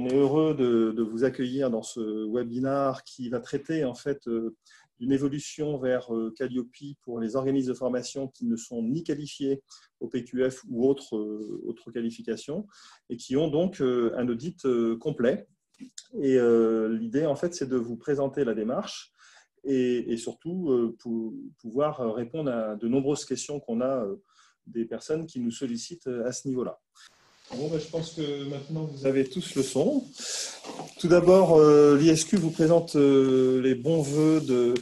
on est heureux de vous accueillir dans ce webinaire qui va traiter en fait d'une évolution vers Calliope pour les organismes de formation qui ne sont ni qualifiés au PQF ou autres qualifications et qui ont donc un audit complet. Et l'idée en fait c'est de vous présenter la démarche et surtout pour pouvoir répondre à de nombreuses questions qu'on a des personnes qui nous sollicitent à ce niveau-là. Bon, je pense que maintenant vous avez tous le son. Tout d'abord, l'ISQ vous présente les bons vœux de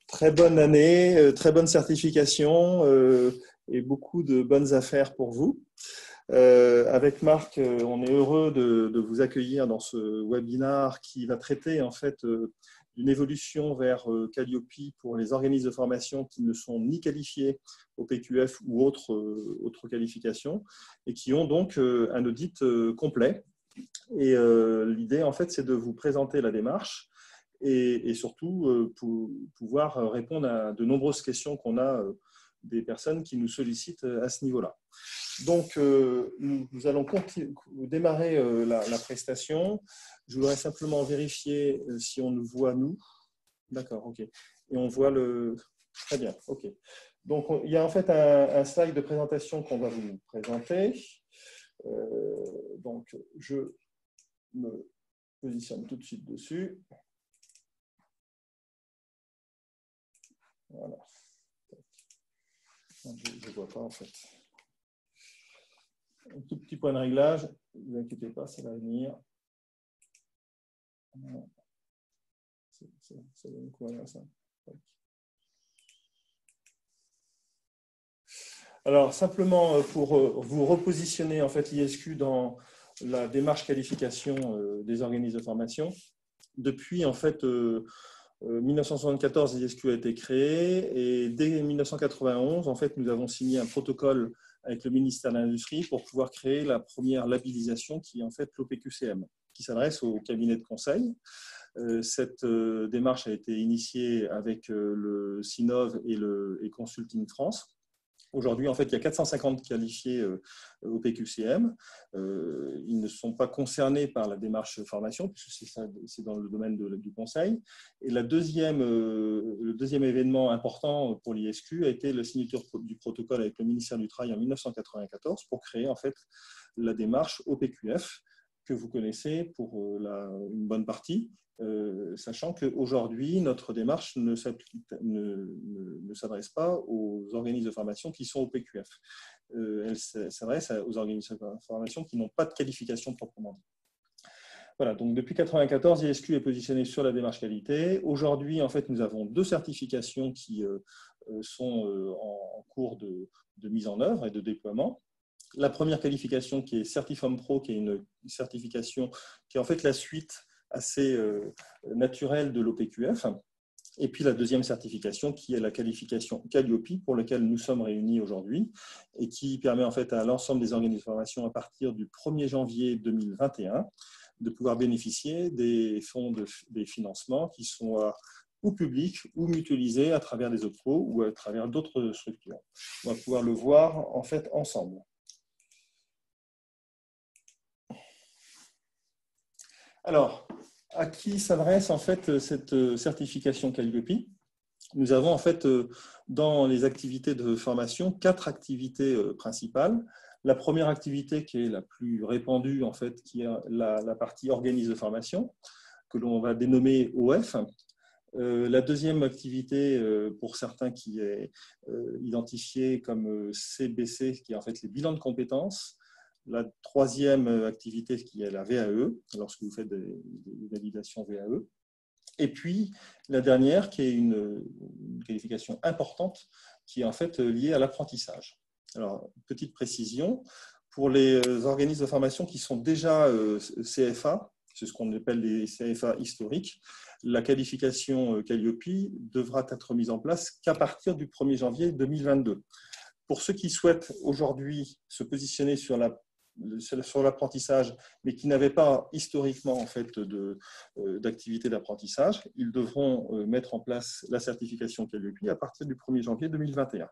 très bonne année, très bonne certification et beaucoup de bonnes affaires pour vous. Avec Marc, on est heureux de vous accueillir dans ce webinaire qui va traiter en fait d'une évolution vers Calliope pour les organismes de formation qui ne sont ni qualifiés au PQF ou autres qualifications et qui ont donc un audit complet. Et l'idée, en fait, c'est de vous présenter la démarche et surtout pour pouvoir répondre à de nombreuses questions qu'on a des personnes qui nous sollicitent à ce niveau-là. Donc, nous allons démarrer la prestation. Je voudrais simplement vérifier si on nous voit, nous. D'accord, OK. Et on voit le… Très bien, OK. Donc, il y a en fait un slide de présentation qu'on va vous présenter. Donc, je me positionne tout de suite dessus. Voilà. Je ne vois pas en fait. Un tout petit point de réglage, ne vous inquiétez pas, ça va venir. Ça donne quoi là, ça? Alors, simplement pour vous repositionner en fait l'ISQ dans la démarche qualification des organismes de formation. Depuis en fait 1974, l'ISQ a été créé et dès 1991, en fait, nous avons signé un protocole avec le ministère de l'Industrie pour pouvoir créer la première labellisation qui est en fait l'OPQCM, qui s'adresse aux cabinets de conseil. Cette démarche a été initiée avec le CINOV et Consulting France. Aujourd'hui, en fait, il y a 450 qualifiés au PQCM. Ils ne sont pas concernés par la démarche formation, puisque c'est dans le domaine du conseil. Et le deuxième événement important pour l'ISQ a été la signature du protocole avec le ministère du Travail en 1994 pour créer en fait la démarche au PQF que vous connaissez pour une bonne partie. Sachant qu'aujourd'hui, notre démarche ne s'adresse pas aux organismes de formation qui sont au PQF. Elle s'adresse aux organismes de formation qui n'ont pas de qualification proprement dit. Voilà, donc depuis 1994, l'ISQ est positionné sur la démarche qualité. Aujourd'hui, en fait, nous avons 2 certifications qui sont en cours de mise en œuvre et de déploiement. La première qualification qui est Certifum Pro, qui est une certification qui est en fait la suite assez naturelle de l'OPQF. Et puis la deuxième certification qui est la qualification Calliope pour laquelle nous sommes réunis aujourd'hui et qui permet en fait à l'ensemble des organismes de formation à partir du 1er janvier 2021 de pouvoir bénéficier des fonds des financements qui sont ou publics ou mutualisés à travers des OPCO ou à travers d'autres structures. On va pouvoir le voir en fait ensemble. Alors, à qui s'adresse en fait cette certification Calliope? Nous avons en fait dans les activités de formation 4 activités principales. La première activité qui est la plus répandue en fait, qui est la partie organisme de formation que l'on va dénommer OF. La deuxième activité pour certains qui est identifiée comme CBC, qui est en fait les bilans de compétences. La troisième activité qui est la VAE, lorsque vous faites des validations VAE. Et puis la dernière qui est une qualification importante qui est en fait liée à l'apprentissage. Alors, petite précision, pour les organismes de formation qui sont déjà CFA, c'est ce qu'on appelle les CFA historiques, la qualification Calliope devra être mise en place qu'à partir du 1er janvier 2022. Pour ceux qui souhaitent aujourd'hui se positionner sur l'apprentissage, mais qui n'avaient pas historiquement en fait d'activité d'apprentissage, ils devront mettre en place la certification Calliope à partir du 1er janvier 2021.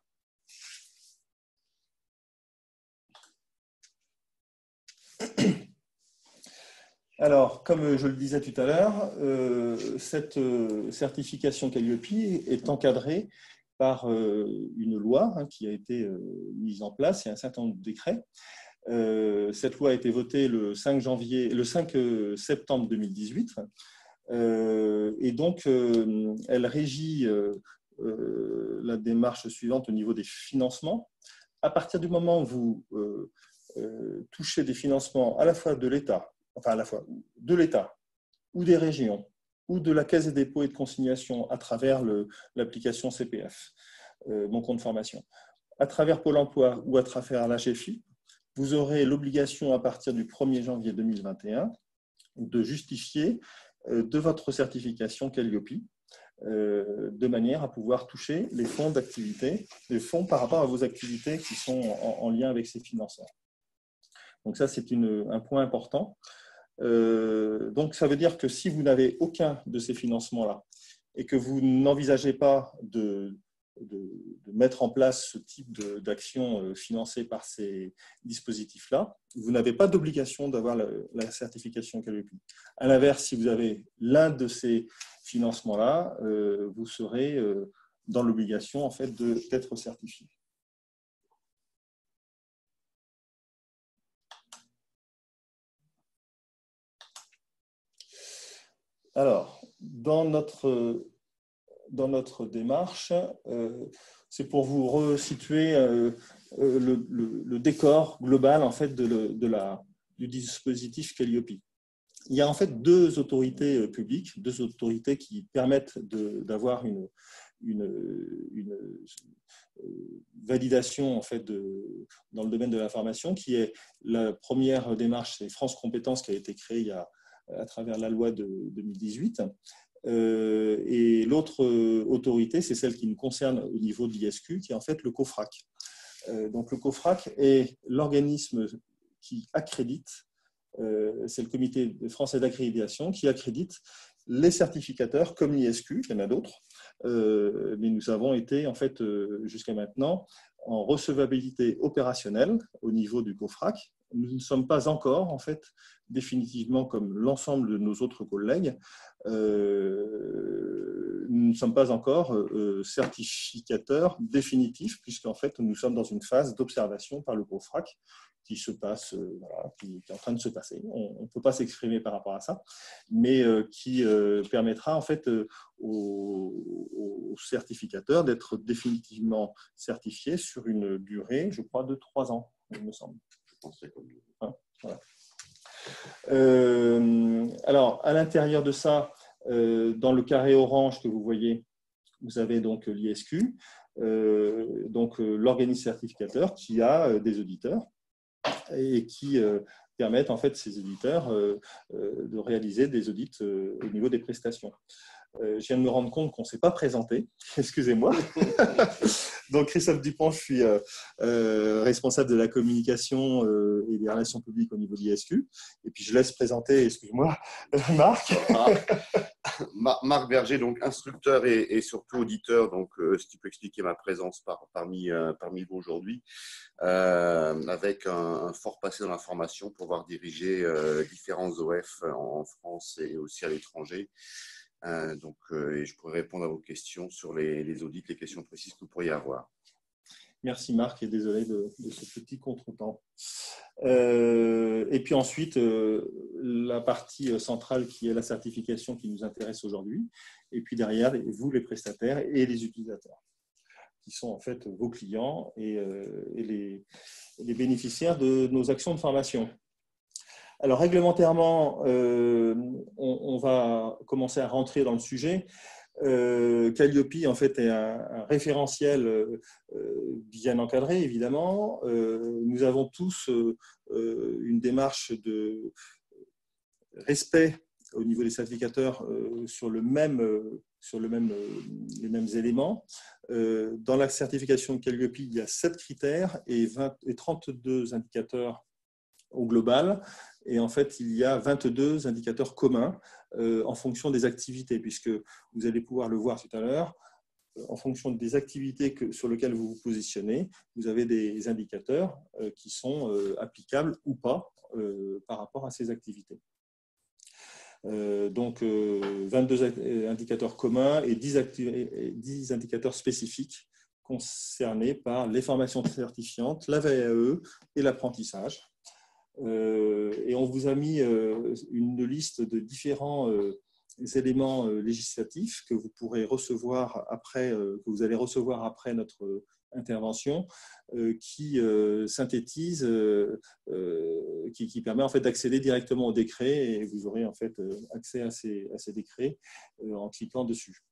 Alors, comme je le disais tout à l'heure, cette certification Calliope est encadrée par une loi qui a été mise en place. Il y a un certain nombre de décrets. Cette loi a été votée le 5 septembre 2018. Et donc, elle régit la démarche suivante au niveau des financements. À partir du moment où vous touchez des financements à la fois de l'État, enfin à la fois de l'État ou des régions ou de la Caisse des dépôts et de consignation à travers l'application CPF, mon compte formation, à travers Pôle emploi ou à travers la GFI, vous aurez l'obligation à partir du 1er janvier 2021 de justifier de votre certification Calliope de manière à pouvoir toucher les fonds d'activité, les fonds par rapport à vos activités qui sont en lien avec ces financeurs. Donc ça, c'est un point important. Donc ça veut dire que si vous n'avez aucun de ces financements-là et que vous n'envisagez pas de mettre en place ce type d'action financée par ces dispositifs-là, vous n'avez pas d'obligation d'avoir la certification Calliope. À l'inverse, si vous avez l'un de ces financements-là, vous serez dans l'obligation en fait, d'être certifié. Alors, dans notre démarche, c'est pour vous resituer le décor global en fait, du dispositif Calliope. Il y a en fait deux autorités publiques, deux autorités qui permettent d'avoir une validation en fait, dans le domaine de la formation, qui est la première démarche, c'est France Compétences qui a été créée à travers la loi de 2018. Et l'autre autorité, c'est celle qui nous concerne au niveau de l'ISQ, qui est en fait le COFRAC. Donc le COFRAC est l'organisme qui accrédite, c'est le comité français d'accréditation qui accrédite les certificateurs comme l'ISQ, il y en a d'autres, mais nous avons été en fait jusqu'à maintenant en recevabilité opérationnelle au niveau du COFRAC. Nous ne sommes pas encore en fait définitivement comme l'ensemble de nos autres collègues, nous ne sommes pas encore certificateurs définitifs puisqu'en fait nous sommes dans une phase d'observation par le COFRAC qui se passe, voilà, qui est en train de se passer. On ne peut pas s'exprimer par rapport à ça, mais qui permettra en fait aux certificateurs d'être définitivement certifiés sur une durée, je crois, de 3 ans, il me semble. Je pense que c'est comme voilà. Alors, à l'intérieur de ça, dans le carré orange que vous voyez, vous avez donc l'ISQ, donc l'organisme certificateur qui a des auditeurs et qui permettent en fait ces auditeurs de réaliser des audits au niveau des prestations. Je viens de me rendre compte qu'on ne s'est pas présenté, excusez-moi. Donc Christophe Dupont, je suis responsable de la communication et des relations publiques au niveau de l'ISQ. Et puis je laisse présenter, excuse-moi, Marc. Marc Berger, donc instructeur et surtout auditeur, donc ce qui peut expliquer ma présence parmi vous aujourd'hui, avec un fort passé dans la formation pour avoir dirigé différents OF en France et aussi à l'étranger. Et je pourrais répondre à vos questions sur les audits, les questions précises que vous pourriez avoir. Merci Marc et désolé de ce petit contretemps. Et puis ensuite, la partie centrale qui est la certification qui nous intéresse aujourd'hui. Et puis derrière, vous les prestataires et les utilisateurs, qui sont en fait vos clients et les bénéficiaires de nos actions de formation. Alors réglementairement, on va commencer à rentrer dans le sujet. Calliope en fait est un référentiel bien encadré évidemment. Nous avons tous une démarche de respect au niveau des certificateurs sur les mêmes éléments. Dans la certification de Calliope, il y a 7 critères et 32 indicateurs au global. Et en fait, il y a 22 indicateurs communs en fonction des activités, puisque vous allez pouvoir le voir tout à l'heure, en fonction des activités sur lesquelles vous vous positionnez, vous avez des indicateurs qui sont applicables ou pas par rapport à ces activités. Donc 22 indicateurs communs et 10 indicateurs spécifiques concernés par les formations certifiantes, la VAE et l'apprentissage. Et on vous a mis une liste de différents éléments législatifs que vous pourrez recevoir après, que vous allez recevoir après notre intervention, qui synthétise, qui permet en fait d'accéder directement au décret, et vous aurez en fait accès à ces décrets en cliquant dessus.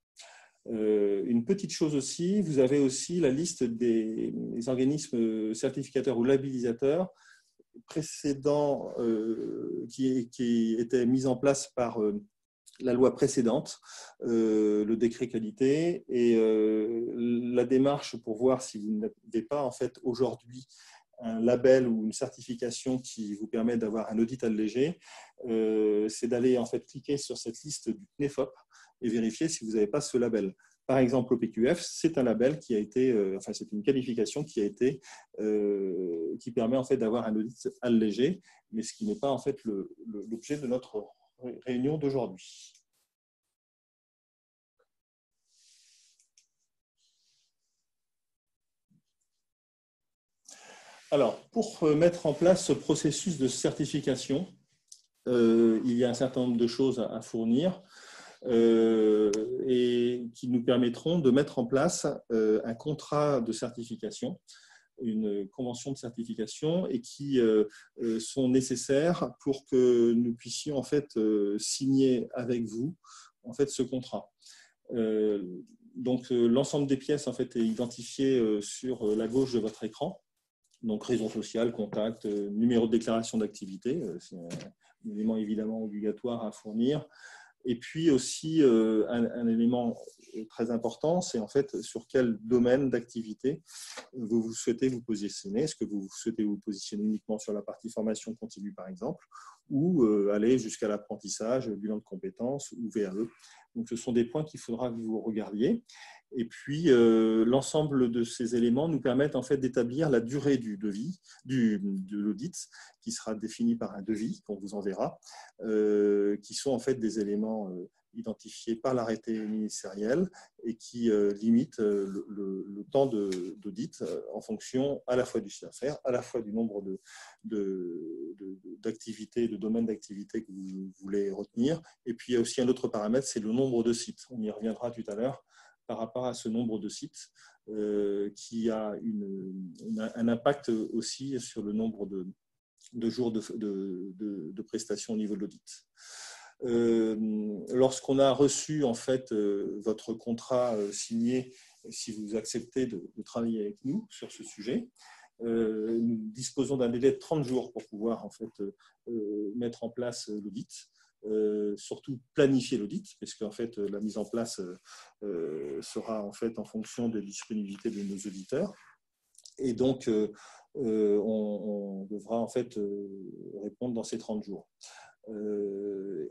Une petite chose aussi, vous avez aussi la liste des organismes certificateurs ou labellisateurs précédents qui étaient mis en place par la loi précédente, le décret qualité, et la démarche pour voir si vous n'avez pas en fait aujourd'hui un label ou une certification qui vous permet d'avoir un audit allégé, c'est d'aller en fait cliquer sur cette liste du CNEFOP et vérifier si vous n'avez pas ce label. Par exemple, l'OPQF, c'est un label qui a été, enfin c'est une qualification qui a été, qui permet en fait d'avoir un audit allégé, mais ce qui n'est pas en fait l'objet de notre réunion d'aujourd'hui. Alors, pour mettre en place ce processus de certification, il y a un certain nombre de choses à fournir et qui nous permettront de mettre en place un contrat de certification, une convention de certification, et qui sont nécessaires pour que nous puissions en fait signer avec vous en fait ce contrat. Donc l'ensemble des pièces en fait est identifié sur la gauche de votre écran. Donc raison sociale, contact, numéro de déclaration d'activité, c'est un élément évidemment obligatoire à fournir. Et puis aussi un élément très important, c'est en fait sur quel domaine d'activité vous souhaitez vous positionner. Est-ce que vous souhaitez vous positionner uniquement sur la partie formation continue par exemple, ou aller jusqu'à l'apprentissage, bilan de compétences ou VAE. Donc ce sont des points qu'il faudra que vous regardiez. Et puis, l'ensemble de ces éléments nous permettent en fait d'établir la durée du devis, de l'audit, qui sera définie par un devis qu'on vous enverra, qui sont en fait des éléments identifiés par l'arrêté ministériel et qui limitent le temps d'audit en fonction à la fois du chiffre d'affaires, à la fois du nombre d'activités, de domaines d'activité que vous voulez retenir. Et puis, il y a aussi un autre paramètre, c'est le nombre de sites. On y reviendra tout à l'heure par rapport à ce nombre de sites qui a un impact aussi sur le nombre de jours de prestations au niveau de l'audit. Lorsqu'on a reçu en fait votre contrat signé, si vous acceptez de travailler avec nous sur ce sujet, nous disposons d'un délai de 30 jours pour pouvoir en fait mettre en place l'audit. Surtout planifier l'audit, parce qu'en fait la mise en place sera en fait en fonction de la disponibilité de nos auditeurs, et donc on devra en fait répondre dans ces 30 jours.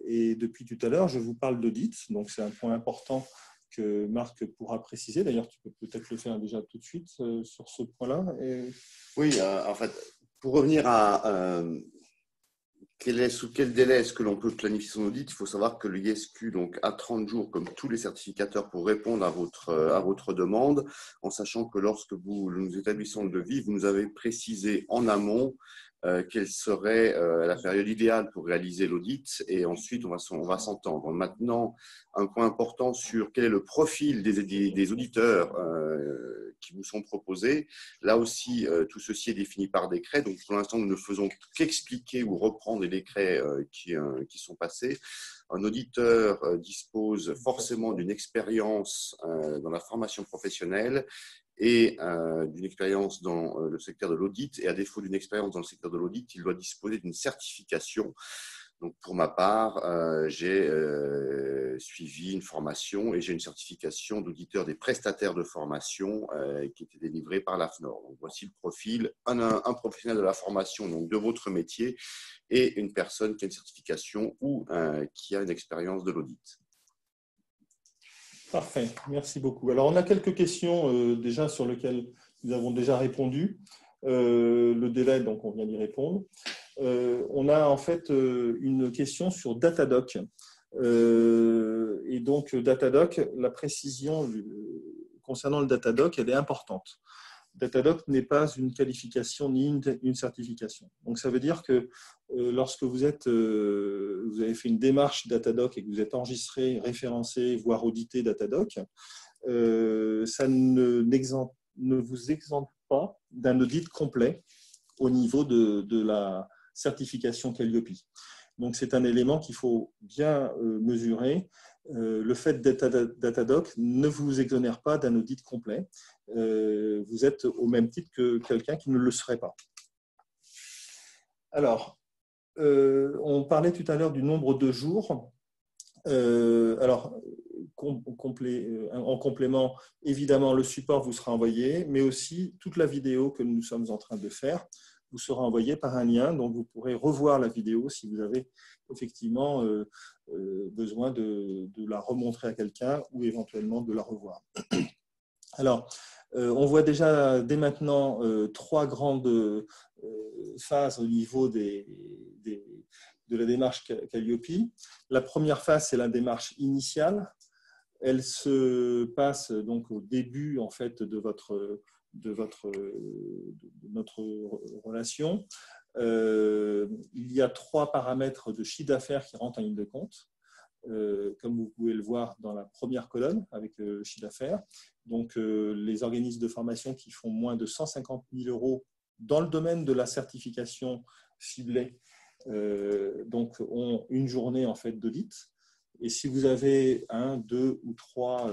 Et depuis tout à l'heure, je vous parle d'audit, donc c'est un point important que Marc pourra préciser. D'ailleurs, tu peux peut-être le faire déjà tout de suite sur ce point-là. Oui, en fait, pour revenir à sous quel délai est-ce que l'on peut planifier son audit? Il faut savoir que le ISQ donc, a 30 jours, comme tous les certificateurs, pour répondre à votre demande, en sachant que lorsque nous établissons le devis, vous nous avez précisé en amont quelle serait la période idéale pour réaliser l'audit, et ensuite on va s'entendre. Maintenant, un point important sur quel est le profil des auditeurs qui vous sont proposés. Là aussi, tout ceci est défini par décret. Donc, pour l'instant, nous ne faisons qu'expliquer ou reprendre les décrets qui sont passés. Un auditeur dispose forcément d'une expérience dans la formation professionnelle et d'une expérience dans le secteur de l'audit. Et à défaut d'une expérience dans le secteur de l'audit, il doit disposer d'une certification. Donc, pour ma part, j'ai suivi une formation et j'ai une certification d'auditeur des prestataires de formation qui était délivrée par l'AFNOR. Donc, voici le profil, un professionnel de la formation donc de votre métier et une personne qui a une certification ou qui a une expérience de l'audit. Parfait, merci beaucoup. Alors, on a quelques questions déjà sur lesquelles nous avons déjà répondu. Le délai, donc on vient d'y répondre. On a en fait une question sur Datadoc. Et donc, Datadoc, la précision concernant le Datadoc, elle est importante. Datadoc n'est pas une qualification ni une certification. Donc, ça veut dire que lorsque vous avez fait une démarche Datadoc et que vous êtes enregistré, référencé, voire audité Datadoc, ça ne vous exempte pas d'un audit complet au niveau de la certification Calliope. Donc, c'est un élément qu'il faut bien mesurer. Le fait d'être Datadoc ne vous exonère pas d'un audit complet. Vous êtes au même titre que quelqu'un qui ne le serait pas. Alors, on parlait tout à l'heure du nombre de jours. En complément, évidemment, le support vous sera envoyé, mais aussi toute la vidéo que nous sommes en train de faire vous sera envoyée par un lien, donc vous pourrez revoir la vidéo si vous avez effectivement besoin de la remontrer à quelqu'un ou éventuellement de la revoir. Alors, on voit déjà dès maintenant trois grandes phases au niveau de la démarche Calliope. La première phase, c'est la démarche initiale. Elle se passe donc au début en fait de notre relation. Il y a trois paramètres de chiffre d'affaires qui rentrent en ligne de compte. Comme vous pouvez le voir dans la première colonne avec le chiffre d'affaires. Donc, les organismes de formation qui font moins de 150 000 € dans le domaine de la certification ciblée donc, ont une journée en fait d'audit. Et si vous avez 1, 2 ou 3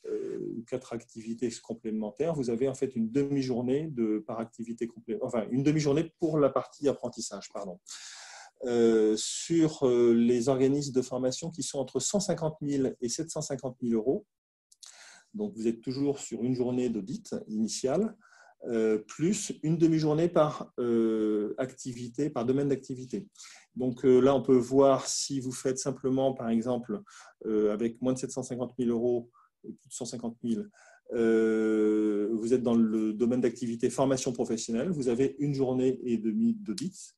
ou 4 activités complémentaires, vous avez en fait une demi-journée par activité complémentaire, enfin une demi-journée pour la partie apprentissage, pardon. Sur les organismes de formation qui sont entre 150 000 et 750 000 €. Donc, vous êtes toujours sur une journée d'audit initiale, plus une demi-journée par activité, par domaine d'activité. Donc là, on peut voir si vous faites simplement, par exemple, avec moins de 750 000 €, plus de 150 000, vous êtes dans le domaine d'activité formation professionnelle, vous avez une journée et demie d'audit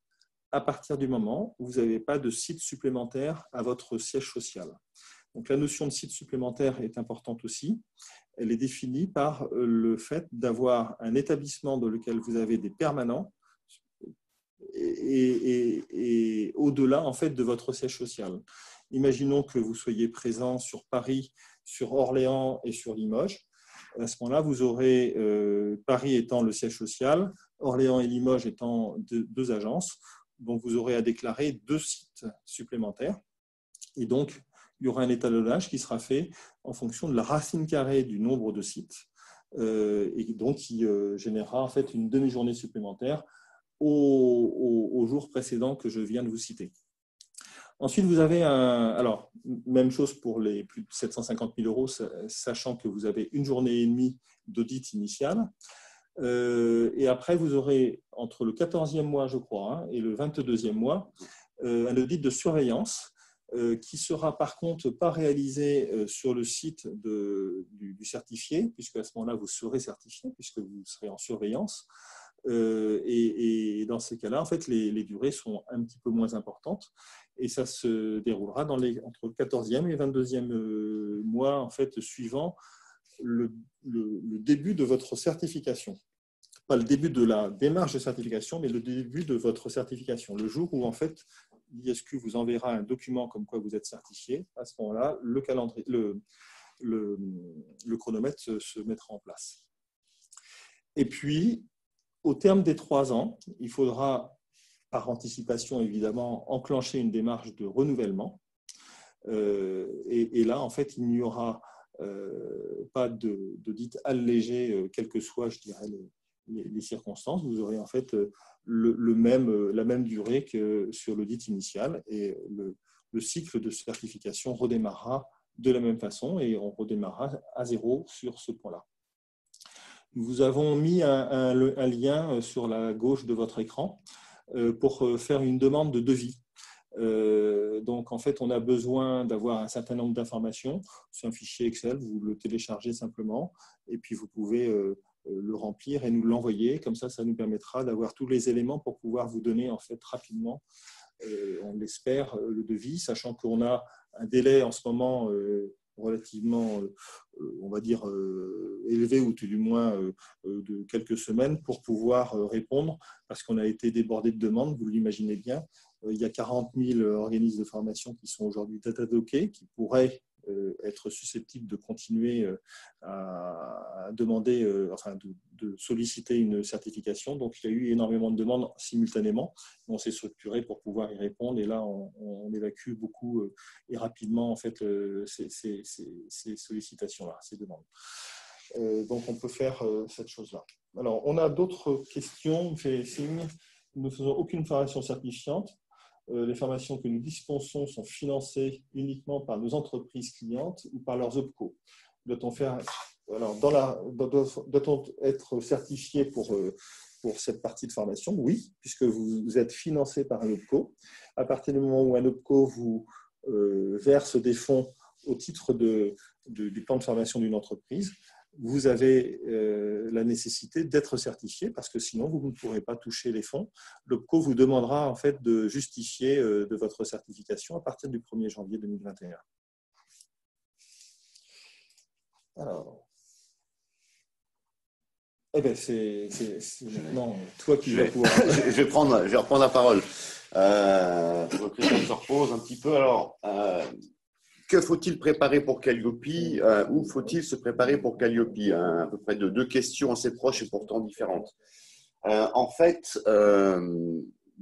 à partir du moment où vous n'avez pas de site supplémentaire à votre siège social. Donc, la notion de site supplémentaire est importante aussi. Elle est définie par le fait d'avoir un établissement dans lequel vous avez des permanents et au-delà en fait, de votre siège social. Imaginons que vous soyez présent sur Paris, sur Orléans et sur Limoges. À ce moment-là, vous aurez Paris étant le siège social, Orléans et Limoges étant deux agences. Donc, vous aurez à déclarer 2 sites supplémentaires. Et donc, il y aura un étalonnage qui sera fait en fonction de la racine carrée du nombre de sites et donc qui générera en fait une demi-journée supplémentaire au jour précédent que je viens de vous citer. Ensuite, vous avez alors, même chose pour les plus de 750 000 €, sachant que vous avez une journée et demie d'audit initial. Et après, vous aurez entre le 14e mois, je crois, et le 22e mois, un audit de surveillance qui sera par contre pas réalisé sur le site du certifié, puisque à ce moment-là, vous serez certifié, puisque vous serez en surveillance. Et dans ces cas-là, en fait, les durées sont un petit peu moins importantes et ça se déroulera entre le 14e et le 22e mois, en fait, suivant le début de votre certification. Pas le début de la démarche de certification, mais le début de votre certification. Le jour où, en fait, l'ISQ vous enverra un document comme quoi vous êtes certifié, à ce moment-là, le calendrier, le chronomètre se mettra en place. Et puis, au terme des 3 ans, il faudra, par anticipation évidemment, enclencher une démarche de renouvellement. Et là, en fait, il n'y aura pas d'audit allégé, quelles que soient, je dirais, les circonstances. Vous aurez en fait la même durée que sur l'audit initial et le cycle de certification redémarrera de la même façon et on redémarrera à 0 sur ce point-là. Nous avons mis un lien sur la gauche de votre écran pour faire une demande de devis. Donc, en fait, on a besoin d'avoir un certain nombre d'informations. C'est un fichier Excel, vous le téléchargez simplement et puis vous pouvez le remplir et nous l'envoyer. Comme ça nous permettra d'avoir tous les éléments pour pouvoir vous donner en fait rapidement, on l'espère, le devis, sachant qu'on a un délai en ce moment relativement, on va dire, élevé, ou tout du moins de quelques semaines pour pouvoir répondre, parce qu'on a été débordé de demandes, vous l'imaginez bien. Il y a 40 000 organismes de formation qui sont aujourd'hui datadockés, qui pourraient être susceptibles de continuer à demander, enfin de solliciter une certification. Donc, il y a eu énormément de demandes simultanément. On s'est structuré pour pouvoir y répondre, et là, on évacue beaucoup et rapidement en fait ces sollicitations-là, ces demandes. Donc, on peut faire cette chose-là. Alors, on a d'autres questions. Fait signe. Nous ne faisons aucune formation certifiante. Les formations que nous dispensons sont financées uniquement par nos entreprises clientes ou par leurs OPCO. Doit-on être certifié pour cette partie de formation? Oui, puisque vous êtes financé par un OPCO. À partir du moment où un OPCO vous verse des fonds au titre du plan de formation d'une entreprise, vous avez la nécessité d'être certifié, parce que sinon vous ne pourrez pas toucher les fonds. L'OPCO vous demandera en fait de justifier de votre certification à partir du 1er janvier 2021. Alors, eh bien, c'est maintenant toi qui vas pouvoir. Je vais reprendre la parole. Christian se repose un petit peu. Alors, que faut-il préparer pour Calliope? Où faut-il se préparer pour Calliope? À peu près deux questions assez proches et pourtant différentes. En fait,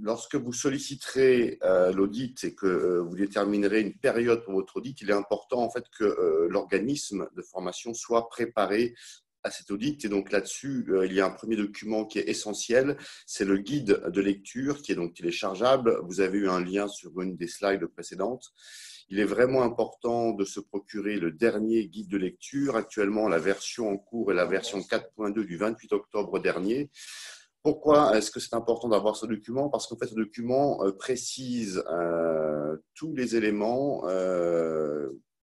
lorsque vous solliciterez l'audit et que vous déterminerez une période pour votre audit, il est important en fait que l'organisme de formation soit préparé à cet audit. Et donc là-dessus, il y a un premier document qui est essentiel, c'est le guide de lecture qui est donc téléchargeable. Vous avez eu un lien sur une des slides précédentes. Il est vraiment important de se procurer le dernier guide de lecture. Actuellement, la version en cours est la version 4.2 du 28 octobre dernier. Pourquoi est-ce que c'est important d'avoir ce document? Parce qu'en fait, ce document précise tous les éléments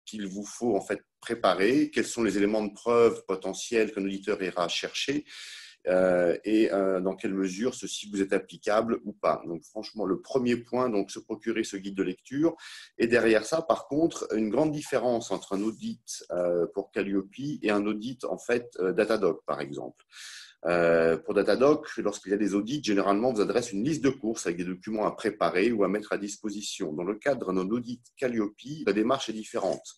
qu'il vous faut en fait préparer, quels sont les éléments de preuve potentiels qu'un auditeur ira chercher et dans quelle mesure ceci vous est applicable ou pas. Donc franchement, le premier point, donc se procurer ce guide de lecture. Et derrière ça, par contre, une grande différence entre un audit pour Calliope et un audit en fait Datadoc, par exemple. Pour Datadoc, lorsqu'il y a des audits, généralement, on vous adresse une liste de courses avec des documents à préparer ou à mettre à disposition. Dans le cadre d'un audit Calliope, la démarche est différente.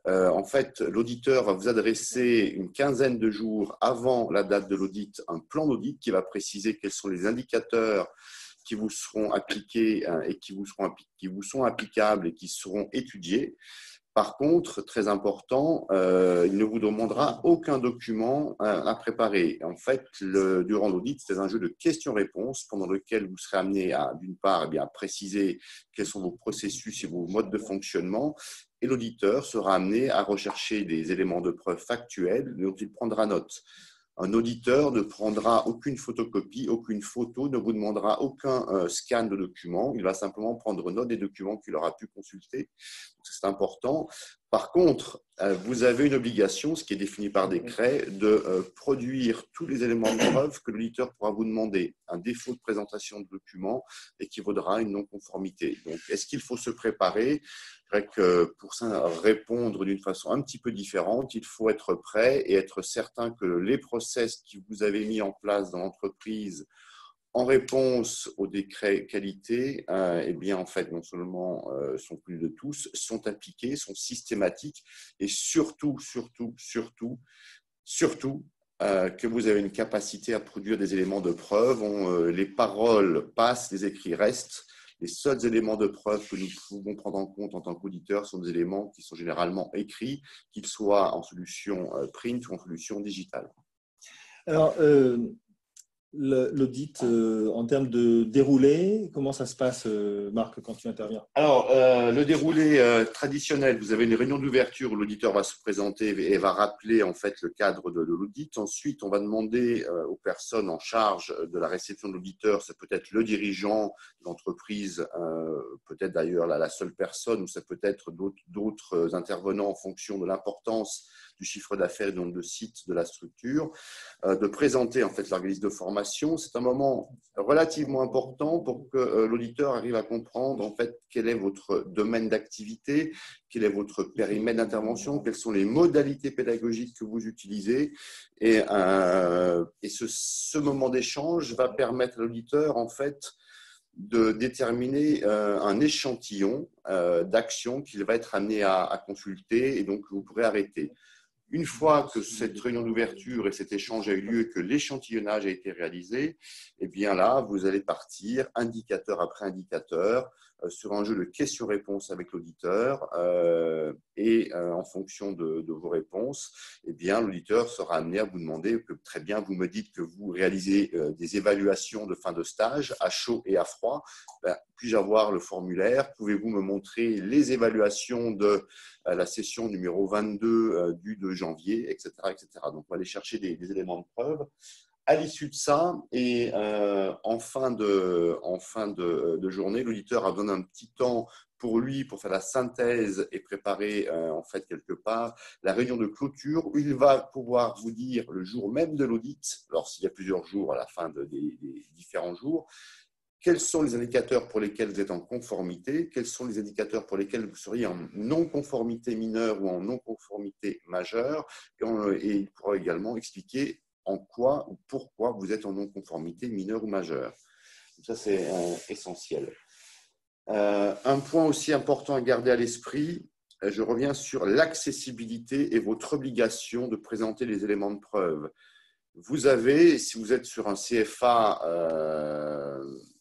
En fait, l'auditeur va vous adresser une quinzaine de jours avant la date de l'audit un plan d'audit qui va préciser quels sont les indicateurs qui vous seront appliqués et qui vous sont applicables et qui seront étudiés. Par contre, très important, il ne vous demandera aucun document à préparer. En fait, durant l'audit, c'est un jeu de questions-réponses pendant lequel vous serez amené à, d'une part, à préciser quels sont vos processus et vos modes de fonctionnement, et l'auditeur sera amené à rechercher des éléments de preuve factuels dont il prendra note. Un auditeur ne prendra aucune photocopie, aucune photo, ne vous demandera aucun scan de document. Il va simplement prendre note des documents qu'il aura pu consulter. C'est important. Par contre, vous avez une obligation, ce qui est défini par décret, de produire tous les éléments de preuve que l'auditeur pourra vous demander. Un défaut de présentation de documents équivaudra à une non-conformité. Donc, est-ce qu'il faut se préparer? Je dirais que pour ça, répondre d'une façon un petit peu différente, il faut être prêt et être certain que les process que vous avez mis en place dans l'entreprise en réponse au décret qualité, eh bien, en fait, non seulement sont connus de tous, sont appliqués, sont systématiques et surtout, que vous avez une capacité à produire des éléments de preuve. Les paroles passent, les écrits restent. Les seuls éléments de preuve que nous pouvons prendre en compte en tant qu'auditeurs sont des éléments qui sont généralement écrits, qu'ils soient en solution print ou en solution digitale. Alors, l'audit en termes de déroulé? Comment ça se passe, Marc, quand tu interviens? Alors, le déroulé traditionnel, vous avez une réunion d'ouverture où l'auditeur va se présenter et va rappeler en fait le cadre de l'audit. Ensuite, on va demander aux personnes en charge de la réception de l'auditeur, c'est peut-être le dirigeant de l'entreprise, peut-être d'ailleurs la seule personne, ou ça peut être d'autres intervenants en fonction de l'importance du chiffre d'affaires et donc de site de la structure, de présenter en fait l'organisme de formation. C'est un moment relativement important pour que l'auditeur arrive à comprendre en fait quel est votre domaine d'activité, quel est votre périmètre d'intervention, quelles sont les modalités pédagogiques que vous utilisez. Et ce moment d'échange va permettre à l'auditeur en fait de déterminer un échantillon d'actions qu'il va être amené à consulter et donc vous pourrez arrêter. Une fois que cette réunion d'ouverture et cet échange a eu lieu, que l'échantillonnage a été réalisé, eh bien là, vous allez partir indicateur après indicateur sur un jeu de questions-réponses avec l'auditeur et en fonction de vos réponses, eh bien l'auditeur sera amené à vous demander que très bien, vous me dites que vous réalisez des évaluations de fin de stage à chaud et à froid. Puis-je avoir le formulaire? Pouvez-vous me montrer les évaluations de la session numéro 22 du 2 janvier, etc., etc. Donc, on va aller chercher des éléments de preuve. À l'issue de ça, et en fin de journée, l'auditeur a besoin d'un petit temps pour lui, pour faire la synthèse et préparer en fait quelque part la réunion de clôture où il va pouvoir vous dire le jour même de l'audit, alors s'il y a plusieurs jours à la fin des différents jours, quels sont les indicateurs pour lesquels vous êtes en conformité, quels sont les indicateurs pour lesquels vous seriez en non-conformité mineure ou en non-conformité majeure, et il pourra également expliquer en quoi ou pourquoi vous êtes en non-conformité mineure ou majeure. Donc ça, c'est essentiel. Un point aussi important à garder à l'esprit, je reviens sur l'accessibilité et votre obligation de présenter les éléments de preuve. Vous avez, si vous êtes sur un CFA,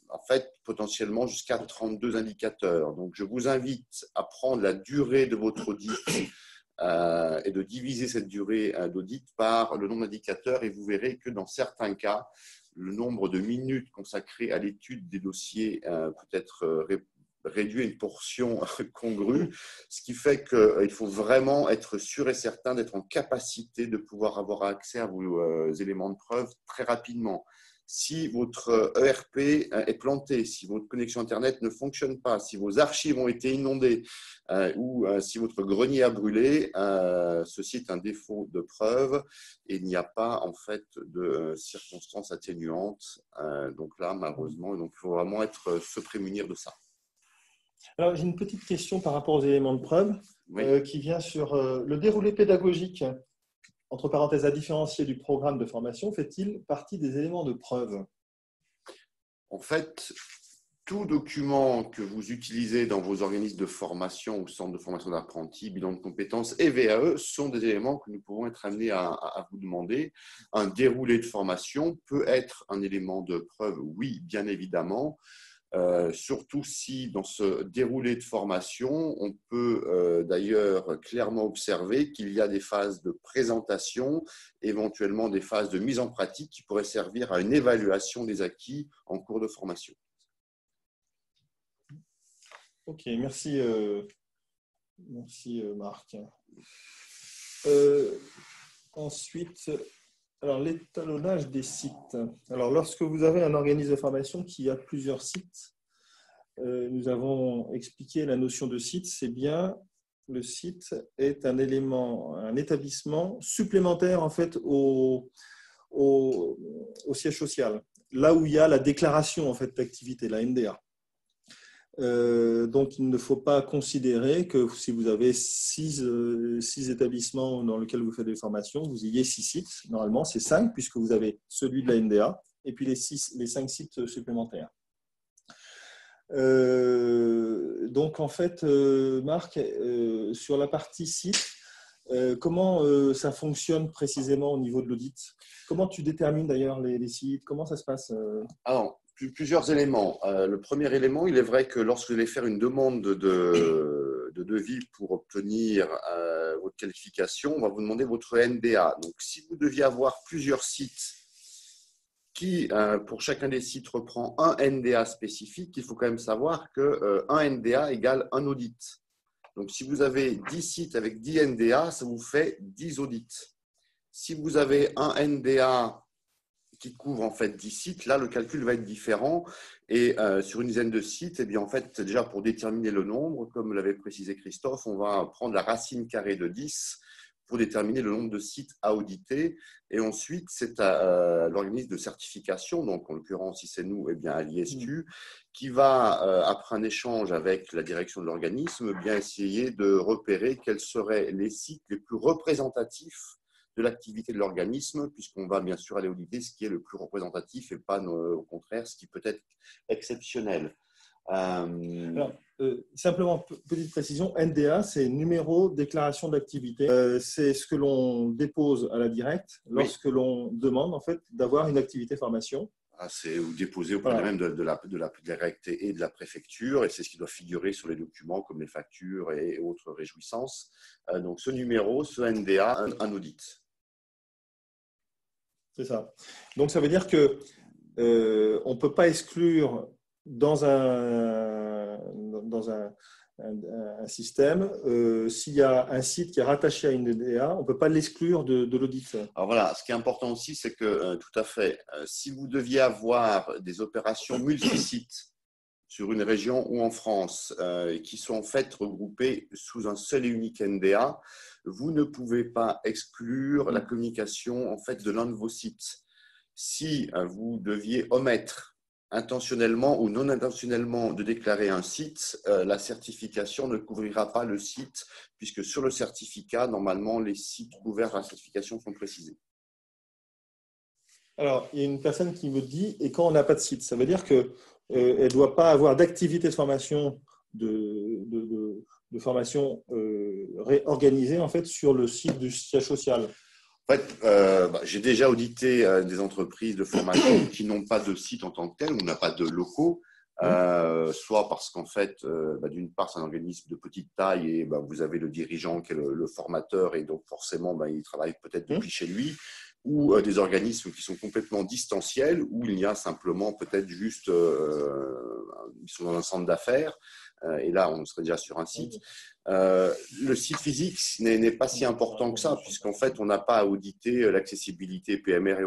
en fait, potentiellement jusqu'à 32 indicateurs. Donc, je vous invite à prendre la durée de votre audit et de diviser cette durée d'audit par le nombre d'indicateurs et vous verrez que dans certains cas, le nombre de minutes consacrées à l'étude des dossiers peut être réduit à une portion congrue, ce qui fait qu'il faut vraiment être sûr et certain d'être en capacité de pouvoir avoir accès à vos éléments de preuve très rapidement. Si votre ERP est planté, si votre connexion Internet ne fonctionne pas, si vos archives ont été inondées ou si votre grenier a brûlé, ceci est un défaut de preuve et il n'y a pas en fait de circonstances atténuantes. Donc là, malheureusement, il faut vraiment se prémunir de ça. Alors, j'ai une petite question par rapport aux éléments de preuve Oui. qui vient sur le déroulé pédagogique, entre parenthèses à différencier du programme de formation, fait-il partie des éléments de preuve? En fait, tout document que vous utilisez dans vos organismes de formation ou centres de formation d'apprentis, bilan de compétences et VAE sont des éléments que nous pouvons être amenés à vous demander. Un déroulé de formation peut être un élément de preuve, oui, bien évidemment. Surtout si dans ce déroulé de formation, on peut d'ailleurs clairement observer qu'il y a des phases de présentation, éventuellement des phases de mise en pratique qui pourraient servir à une évaluation des acquis en cours de formation. Ok, merci, merci Marc. Ensuite, alors l'étalonnage des sites. Alors, lorsque vous avez un organisme de formation qui a plusieurs sites, nous avons expliqué la notion de site, c'est bien le site est un élément, un établissement supplémentaire en fait au siège social, là où il y a la déclaration en fait d'activité, la NDA. Donc, il ne faut pas considérer que si vous avez six établissements dans lesquels vous faites des formations, vous ayez 6 sites. Normalement, c'est 5 puisque vous avez celui de la NDA et puis les 5 sites supplémentaires. Donc, en fait, Marc, sur la partie site, comment ça fonctionne précisément au niveau de l'audit? Comment tu détermines d'ailleurs les sites? Comment ça se passe? Alors, plusieurs éléments. Le premier élément, il est vrai que lorsque vous allez faire une demande de devis pour obtenir votre qualification, on va vous demander votre NDA. Donc, si vous deviez avoir plusieurs sites qui, pour chacun des sites, reprend un NDA spécifique. Il faut quand même savoir qu'un NDA égale un audit. Donc, si vous avez 10 sites avec 10 NDA, ça vous fait 10 audits. Si vous avez un NDA qui couvre en fait 10 sites, là, le calcul va être différent. Et sur une dizaine de sites, eh bien, en fait, déjà pour déterminer le nombre, comme l'avait précisé Christophe, on va prendre la racine carrée de 10 pour déterminer le nombre de sites à auditer. Et ensuite, c'est à l'organisme de certification, donc en l'occurrence, si c'est nous, eh bien, à l'ISQ, qui va, après un échange avec la direction de l'organisme, bien essayer de repérer quels seraient les sites les plus représentatifs de l'activité de l'organisme, puisqu'on va bien sûr aller auditer ce qui est le plus représentatif et pas au contraire ce qui peut être exceptionnel. Alors, simplement, petite précision, NDA, c'est numéro déclaration d'activité. C'est ce que l'on dépose à la directe lorsque l'on demande en fait d'avoir une activité formation. C'est déposé auprès même de la directe et de la préfecture, et c'est ce qui doit figurer sur les documents comme les factures et autres réjouissances. Donc ce numéro, ce NDA, un audit. C'est ça. Donc ça veut dire que on ne peut pas exclure dans un système, s'il y a un site qui est rattaché à une NDA, on ne peut pas l'exclure de l'audit. Alors voilà, ce qui est important aussi, c'est que tout à fait, si vous deviez avoir des opérations multi-sites sur une région ou en France qui sont en fait regroupées sous un seul et unique NDA, vous ne pouvez pas exclure la communication en fait de l'un de vos sites. Si vous deviez omettre intentionnellement ou non intentionnellement de déclarer un site, la certification ne couvrira pas le site, puisque sur le certificat, normalement, les sites couverts par la certification sont précisés. Alors, il y a une personne qui me dit, et quand on n'a pas de site, ça veut dire qu'elle ne doit pas avoir d'activité de formation, de formation organisée en fait, sur le site du siège social. En fait, j'ai déjà audité des entreprises de formation qui n'ont pas de site en tant que tel, ou n'ont pas de locaux, soit parce qu'en fait, d'une part, c'est un organisme de petite taille et vous avez le dirigeant qui est le formateur et donc forcément, il travaille peut-être depuis chez lui, ou des organismes qui sont complètement distanciels, où il y a simplement peut-être juste, ils sont dans un centre d'affaires, et là, on serait déjà sur un site. Le site physique n'est pas si important que ça, puisqu'en fait, on n'a pas à auditer l'accessibilité PMR et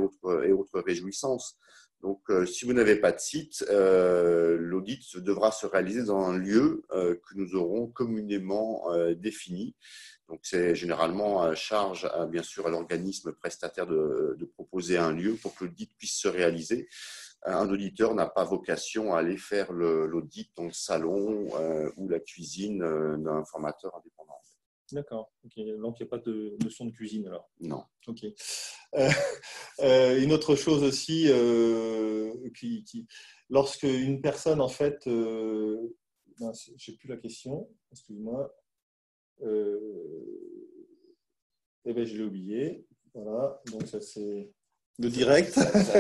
autres réjouissances. Donc, si vous n'avez pas de site, l'audit devra se réaliser dans un lieu que nous aurons communément défini. Donc, c'est généralement à charge, bien sûr, à l'organisme prestataire de proposer un lieu pour que l'audit puisse se réaliser. Un auditeur n'a pas vocation à aller faire l'audit dans le salon ou la cuisine d'un formateur indépendant. D'accord. Okay. Donc, il n'y a pas de notion de cuisine alors? Non. Ok. Une autre chose aussi, lorsque une personne, en fait, je n'ai plus la question, excuse-moi. Eh bien, je l'ai oublié. Voilà. Donc, ça, c'est le direct.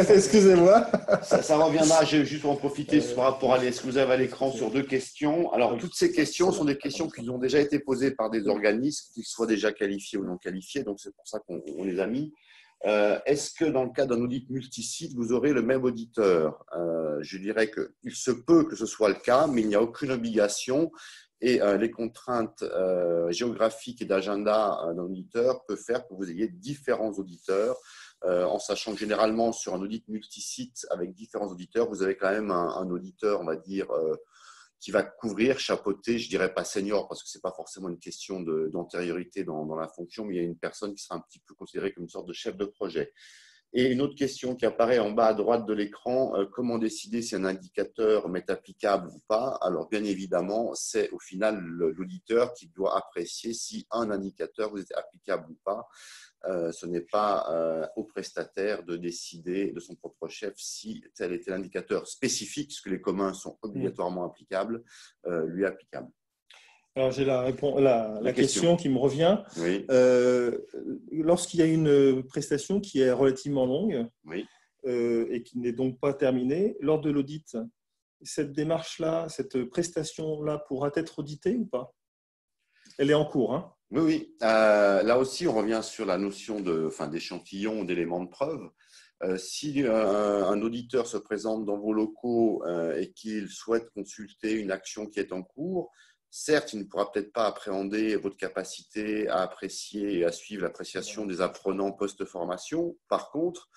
Excusez-moi. Ça reviendra. Je vais juste en profiter par rapport à ce que vous avez à l'écran sur deux questions. Alors, toutes ces questions sont des questions qui ont déjà été posées par des organismes, qu'ils soient déjà qualifiés ou non qualifiés. Donc, c'est pour ça qu'on les a mis. Est-ce que dans le cas d'un audit multisite, vous aurez le même auditeur? Je dirais qu'il se peut que ce soit le cas, mais il n'y a aucune obligation. Et les contraintes géographiques et d'agenda d'un auditeur peuvent faire que vous ayez différents auditeurs, en sachant que généralement sur un audit multisite avec différents auditeurs, vous avez quand même un auditeur, on va dire, qui va couvrir, chapeauter, je dirais pas senior parce que c'est pas forcément une question d'antériorité dans la fonction, mais il y a une personne qui sera un petit peu considérée comme une sorte de chef de projet. Et une autre question qui apparaît en bas à droite de l'écran, comment décider si un indicateur m'est applicable ou pas? Alors, bien évidemment, c'est au final l'auditeur qui doit apprécier si un indicateur vous est applicable ou pas. Ce n'est pas au prestataire de décider de son propre chef si tel est l'indicateur spécifique, puisque les communs sont obligatoirement applicables, lui est applicable. Alors, j'ai la question qui me revient. Oui. Lorsqu'il y a une prestation qui est relativement longue, oui. Et qui n'est donc pas terminée, lors de l'audit, cette démarche-là, cette prestation-là pourra être auditée ou pas? Elle est en cours, hein? Oui. Là aussi, on revient sur la notion d'échantillon, d'éléments de preuve. Si un auditeur se présente dans vos locaux et qu'il souhaite consulter une action qui est en cours, certes, il ne pourra peut-être pas appréhender votre capacité à apprécier et à suivre l'appréciation des apprenants post-formation. Par contre,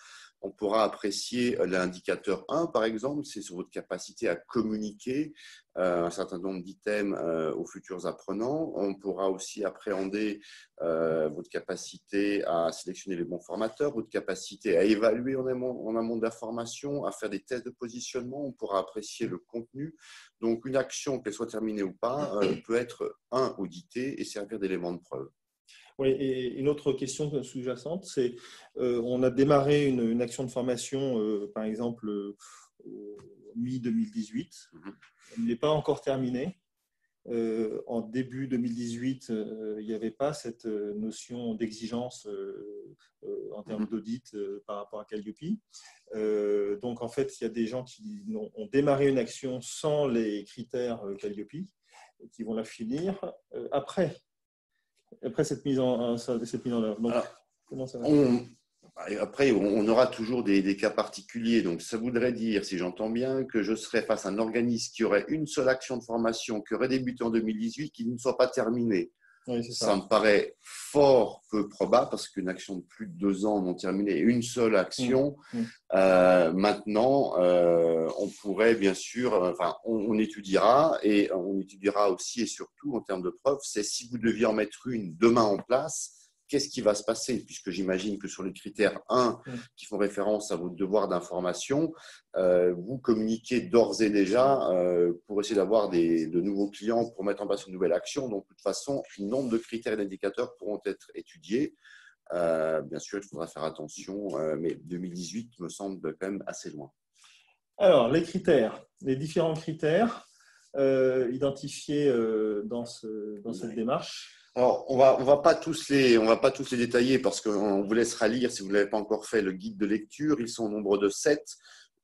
on pourra apprécier l'indicateur 1, par exemple, c'est sur votre capacité à communiquer un certain nombre d'items aux futurs apprenants. On pourra aussi appréhender votre capacité à sélectionner les bons formateurs, votre capacité à évaluer en amont de la formation, à faire des tests de positionnement. On pourra apprécier le contenu. Donc, une action, qu'elle soit terminée ou pas, peut être auditée et servir d'élément de preuve. Oui, et une autre question sous-jacente, c'est on a démarré une action de formation, par exemple, au mi-2018. Elle n'est pas encore terminée. En début 2018, il n'y avait pas cette notion d'exigence en termes d'audit par rapport à Calliope. Donc, en fait, il y a des gens qui ont démarré une action sans les critères Calliope et qui vont la finir après cette mise en œuvre. Donc, alors, comment ça va? Après, on aura toujours des cas particuliers. Donc, ça voudrait dire, si j'entends bien, que je serais face à un organisme qui aurait une seule action de formation, qui aurait débuté en 2018, qui ne soit pas terminée. Oui, c'est ça me paraît fort peu probable parce qu'une action de plus de 2 ans non terminée, une seule action. Maintenant, on pourrait bien sûr, on étudiera et on étudiera aussi et surtout en termes de preuves, c'est si vous deviez en mettre une demain en place, qu'est-ce qui va se passer? Puisque j'imagine que sur les critères 1 qui font référence à votre devoir d'information, vous communiquez d'ores et déjà pour essayer d'avoir de nouveaux clients pour mettre en place une nouvelle action. Donc, de toute façon, un nombre de critères et d'indicateurs pourront être étudiés. Bien sûr, il faudra faire attention, mais 2018 me semble quand même assez loin. Alors, les différents critères identifiés dans cette démarche. Alors, on va pas tous les détailler parce qu'on vous laissera lire si vous ne l'avez pas encore fait le guide de lecture. Ils sont au nombre de 7.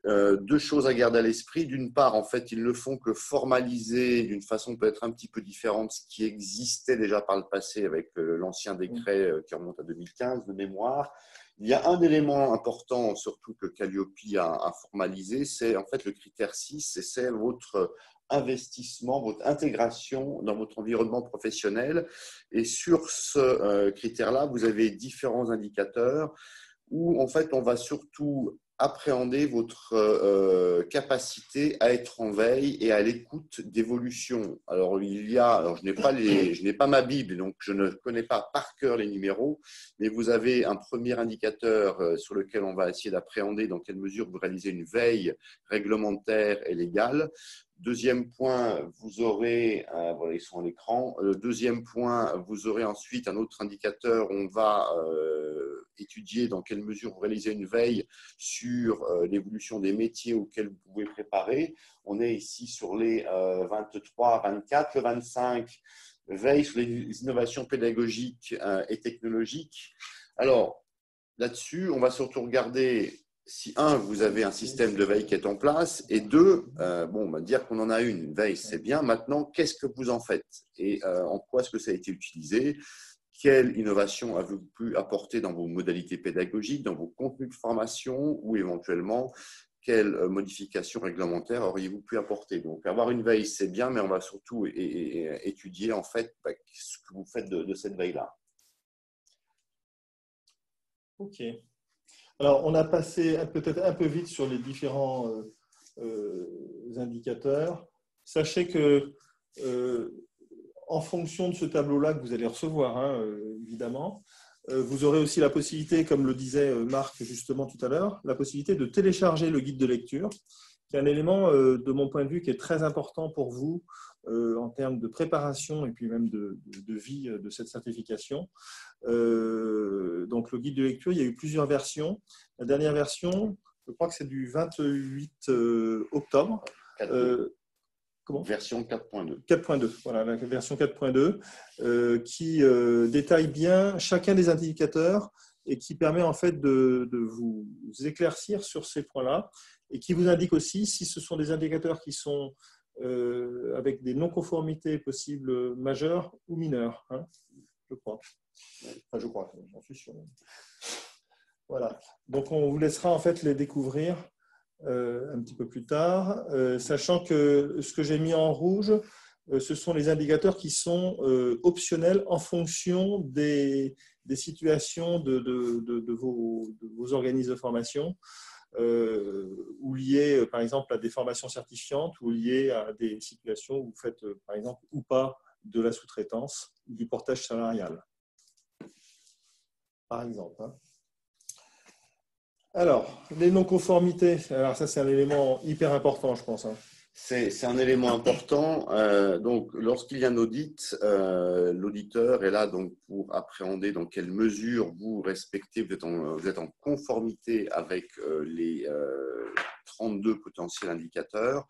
2 choses à garder à l'esprit. D'une part, en fait, ils ne font que formaliser d'une façon peut-être un petit peu différente ce qui existait déjà par le passé avec l'ancien décret qui remonte à 2015 de mémoire. Il y a un élément important, surtout que Calliope a formalisé, c'est en fait le critère 6, et c'est votre investissement, votre intégration dans votre environnement professionnel. Et sur ce critère-là, vous avez différents indicateurs où en fait, on va surtout appréhender votre capacité à être en veille et à l'écoute d'évolution. Alors, je n'ai pas ma Bible, donc je ne connais pas par cœur les numéros, mais vous avez un premier indicateur sur lequel on va essayer d'appréhender dans quelle mesure vous réalisez une veille réglementaire et légale. Deuxième point, vous aurez, voilà, ils sont à l'écran. Deuxième point, vous aurez ensuite un autre indicateur où on va étudier dans quelle mesure vous réalisez une veille sur l'évolution des métiers auxquels vous pouvez préparer. On est ici sur les 23, 24, le 25, veille sur les innovations pédagogiques et technologiques. Alors, là-dessus, on va surtout regarder si, vous avez un système de veille qui est en place, et 2, on va dire qu'on en a une veille, c'est bien. Maintenant, qu'est-ce que vous en faites et en quoi est-ce que ça a été utilisé? Quelle innovation avez-vous pu apporter dans vos modalités pédagogiques, dans vos contenus de formation ou éventuellement, quelles modifications réglementaires auriez-vous pu apporter? Donc, avoir une veille, c'est bien, mais on va surtout étudier en fait ce que vous faites de cette veille-là. OK. Alors, on a passé peut-être un peu vite sur les différents indicateurs. Sachez que en fonction de ce tableau-là que vous allez recevoir, évidemment, vous aurez aussi la possibilité, comme le disait Marc justement tout à l'heure, la possibilité de télécharger le guide de lecture, qui est un élément, de mon point de vue, qui est très important pour vous en termes de préparation et puis même de vie de cette certification. Donc, le guide de lecture, il y a eu plusieurs versions. La dernière version, je crois que c'est du 28 octobre. Version 4.2. 4.2, voilà, la version 4.2, qui détaille bien chacun des indicateurs et qui permet en fait de vous éclaircir sur ces points-là et qui vous indique aussi si ce sont des indicateurs qui sont avec des non-conformités possibles majeures ou mineures, je crois. Enfin, je crois, j'en suis sûr. Voilà. Donc, on vous laissera en fait les découvrir un petit peu plus tard, sachant que ce que j'ai mis en rouge, ce sont les indicateurs qui sont optionnels en fonction des situations de vos organismes de formation, ou liés par exemple à des formations certifiantes, ou liés à des situations où vous faites par exemple ou pas de la sous-traitance ou du portage salarial, par exemple. Hein. Alors, les non-conformités, alors ça c'est un élément hyper important, je pense. Hein. C'est un élément important. Donc, lorsqu'il y a un audit, l'auditeur est là donc pour appréhender dans quelle mesure vous respectez, vous êtes en conformité avec les 32 potentiels indicateurs.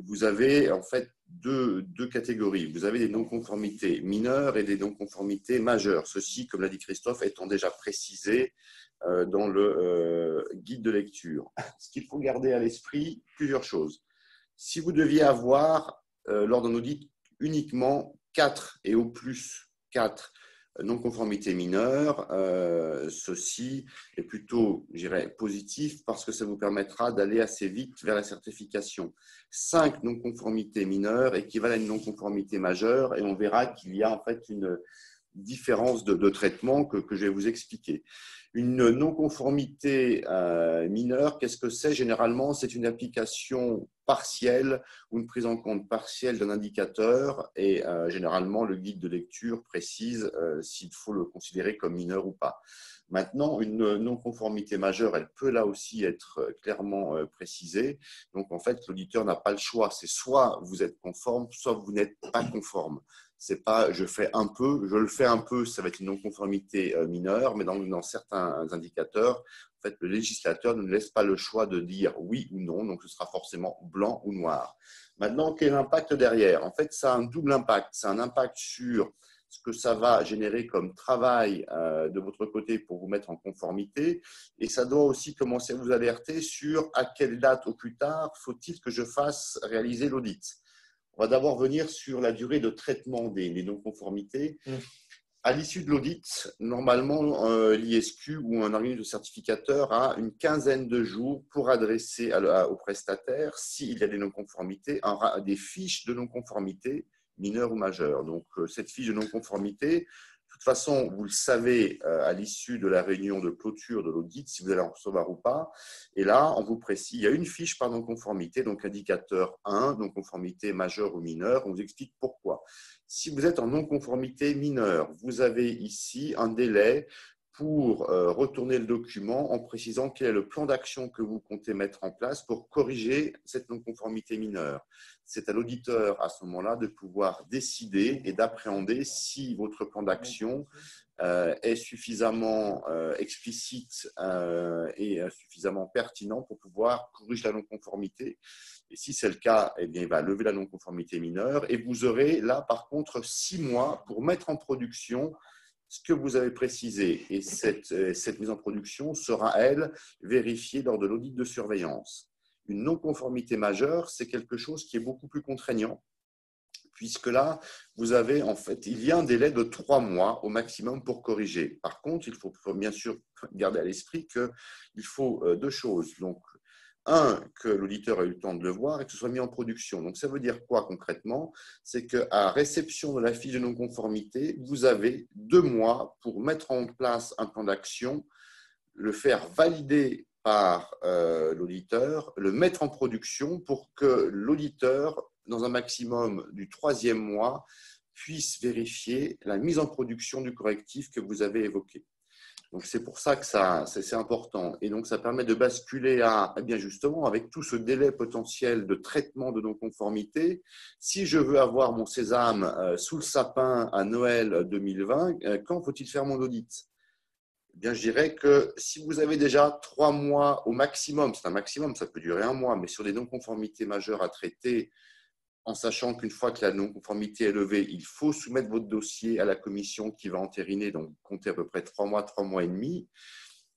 Vous avez en fait deux catégories. Vous avez des non-conformités mineures et des non-conformités majeures. Ceci, comme l'a dit Christophe, étant déjà précisé dans le guide de lecture. Ce qu'il faut garder à l'esprit, plusieurs choses. Si vous deviez avoir, lors d'un audit, uniquement 4 et au plus 4 non-conformités mineures, ceci est plutôt, je dirais, positif parce que ça vous permettra d'aller assez vite vers la certification. 5 non-conformités mineures équivalent à une non-conformité majeure et on verra qu'il y a en fait une différence de traitement que je vais vous expliquer. Une non-conformité mineure, qu'est-ce que c'est? Généralement, c'est une application partielle ou une prise en compte partielle d'un indicateur et généralement, le guide de lecture précise s'il faut le considérer comme mineur ou pas. Maintenant, une non-conformité majeure, elle peut là aussi être clairement précisée. Donc, en fait, l'auditeur n'a pas le choix. C'est soit vous êtes conforme, soit vous n'êtes pas conforme. C'est pas je fais un peu, je le fais un peu, ça va être une non-conformité mineure, mais dans certains indicateurs, en fait, le législateur ne nous laisse pas le choix de dire oui ou non, donc ce sera forcément blanc ou noir. Maintenant, quel est l'impact derrière? En fait, ça a un double impact. C'est un impact sur ce que ça va générer comme travail de votre côté pour vous mettre en conformité, et ça doit aussi commencer à vous alerter sur à quelle date au plus tard faut-il que je fasse réaliser l'audit. On va d'abord venir sur la durée de traitement des non-conformités. À l'issue de l'audit, normalement, l'ISQ ou un organisme de certificateur a une quinzaine de jours pour adresser au prestataire, s'il y a des non-conformités, des fiches de non-conformité mineures ou majeures. Donc, cette fiche de non-conformité, de toute façon, vous le savez à l'issue de la réunion de clôture de l'audit, si vous allez en recevoir ou pas. Et là, on vous précise, il y a une fiche par non-conformité, donc indicateur 1, non-conformité majeure ou mineure. On vous explique pourquoi. Si vous êtes en non-conformité mineure, vous avez ici un délai pour retourner le document en précisant quel est le plan d'action que vous comptez mettre en place pour corriger cette non-conformité mineure. C'est à l'auditeur à ce moment-là de pouvoir décider et d'appréhender si votre plan d'action est suffisamment explicite et suffisamment pertinent pour pouvoir corriger la non-conformité. Et si c'est le cas, eh bien, il va lever la non-conformité mineure et vous aurez là, par contre, 6 mois pour mettre en production ce que vous avez précisé. Et cette mise en production sera, elle, vérifiée lors de l'audit de surveillance. Une non-conformité majeure, c'est quelque chose qui est beaucoup plus contraignant, puisque là, vous avez en fait, il y a un délai de 3 mois au maximum pour corriger. Par contre, il faut bien sûr garder à l'esprit qu'il faut 2 choses. Donc, un, que l'auditeur ait eu le temps de le voir et que ce soit mis en production. Donc, ça veut dire quoi concrètement? C'est qu'à réception de la fiche de non-conformité, vous avez 2 mois pour mettre en place un plan d'action, le faire valider par l'auditeur, le mettre en production pour que l'auditeur, dans un maximum du 3e mois, puisse vérifier la mise en production du correctif que vous avez évoqué. Donc, c'est pour ça que c'est important. Et donc, ça permet de basculer à, eh bien justement, avec tout ce délai potentiel de traitement de non-conformité, si je veux avoir mon sésame sous le sapin à Noël 2020, quand faut-il faire mon audit? Eh bien, je dirais que si vous avez déjà 3 mois au maximum, c'est un maximum, ça peut durer 1 mois, mais sur des non-conformités majeures à traiter, en sachant qu'une fois que la non-conformité est levée, il faut soumettre votre dossier à la commission qui va entériner, donc comptez à peu près 3 mois et demi,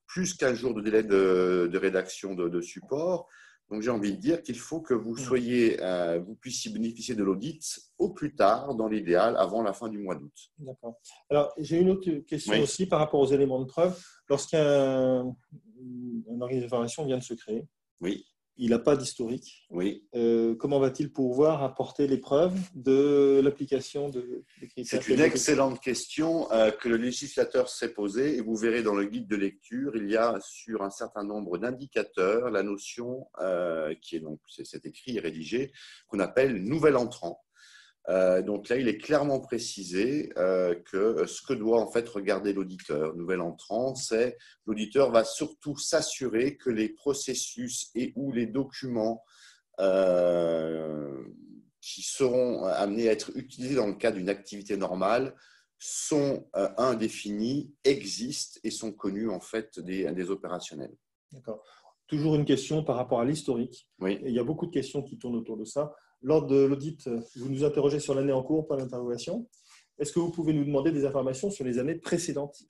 plus qu'1 jour de délai de rédaction de support. Donc, j'ai envie de dire qu'il faut que vous vous puissiez bénéficier de l'audit au plus tard, dans l'idéal, avant la fin du mois d'août. D'accord. Alors, j'ai une autre question Oui. aussi par rapport aux éléments de preuve. Lorsqu'un organisme de formation vient de se créer, Oui. il n'a pas d'historique. Oui. Comment va-t-il pouvoir apporter les preuves de l'application des critères? C'est une excellente question que le législateur s'est posée, et vous verrez dans le guide de lecture, il y a sur un certain nombre d'indicateurs la notion qui est donc, c'est écrit et rédigé, qu'on appelle nouvel entrant. Donc là, il est clairement précisé que ce que doit en fait regarder l'auditeur. Nouvel entrant, c'est l'auditeur va surtout s'assurer que les processus et ou les documents qui seront amenés à être utilisés dans le cadre d'une activité normale sont définis, existent et sont connus en fait des opérationnels. D'accord. Toujours une question par rapport à l'historique. Oui. Et il y a beaucoup de questions qui tournent autour de ça. Lors de l'audit, vous nous interrogez sur l'année en cours, pas l'interrogation. Est-ce que vous pouvez nous demander des informations sur les années précédentes,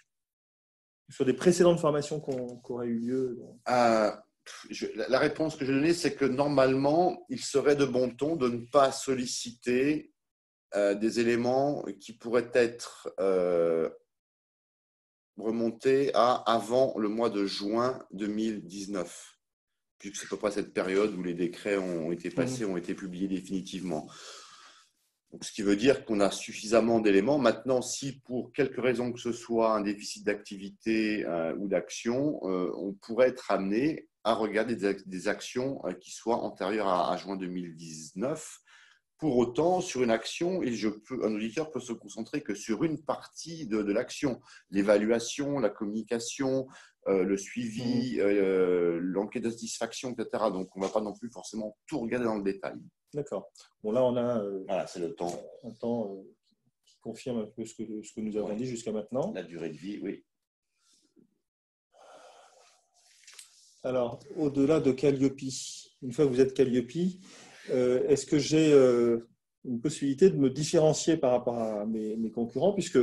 sur des précédentes formations qui auraient eu lieu? La réponse que je donnais, c'est que normalement, il serait de bon ton de ne pas solliciter des éléments qui pourraient être remontés à avant le mois de juin 2019, puisque c'est à peu près cette période où les décrets ont été passés, ont été publiés définitivement. Donc, ce qui veut dire qu'on a suffisamment d'éléments. Maintenant, si pour quelque raison que ce soit un déficit d'activité ou d'action, on pourrait être amené à regarder des actions qui soient antérieures à juin 2019. Pour autant, sur une action, un auditeur peut se concentrer que sur une partie de l'action, l'évaluation, la communication, le suivi, l'enquête de satisfaction, etc. Donc, on ne va pas non plus forcément tout regarder dans le détail. D'accord. Bon, là, on a voilà, c'est le temps. Un temps qui confirme un peu ce que nous avons dit jusqu'à maintenant. La durée de vie, oui. Alors, au-delà de Calliope, une fois que vous êtes Calliope, est-ce que j'ai une possibilité de me différencier par rapport à mes concurrents, puisque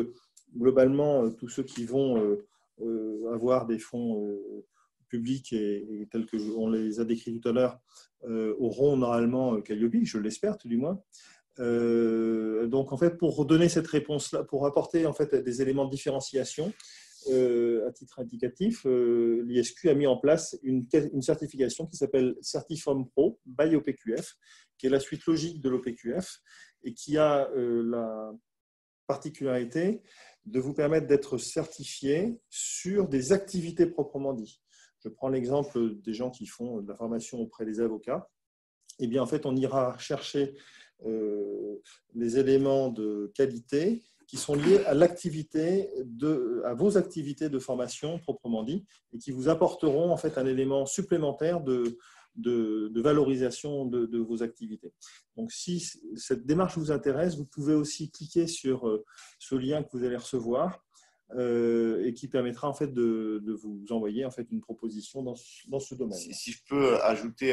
globalement, tous ceux qui vont avoir des fonds publics et tels que on les a décrits tout à l'heure auront normalement Calliope, je l'espère tout du moins. Donc en fait, pour donner cette réponse-là, pour apporter en fait des éléments de différenciation, à titre indicatif, l'ISQ a mis en place une certification qui s'appelle Certiform Pro by OPQF, qui est la suite logique de l'OPQF et qui a la particularité de vous permettre d'être certifié sur des activités proprement dites. Je prends l'exemple des gens qui font de la formation auprès des avocats. Eh bien, en fait, on ira chercher les éléments de qualité qui sont liés à à vos activités de formation proprement dit et qui vous apporteront en fait un élément supplémentaire de valorisation de vos activités. Donc, si cette démarche vous intéresse, vous pouvez aussi cliquer sur ce lien que vous allez recevoir et qui permettra en fait de vous envoyer en fait une proposition dans ce domaine. Si je peux ajouter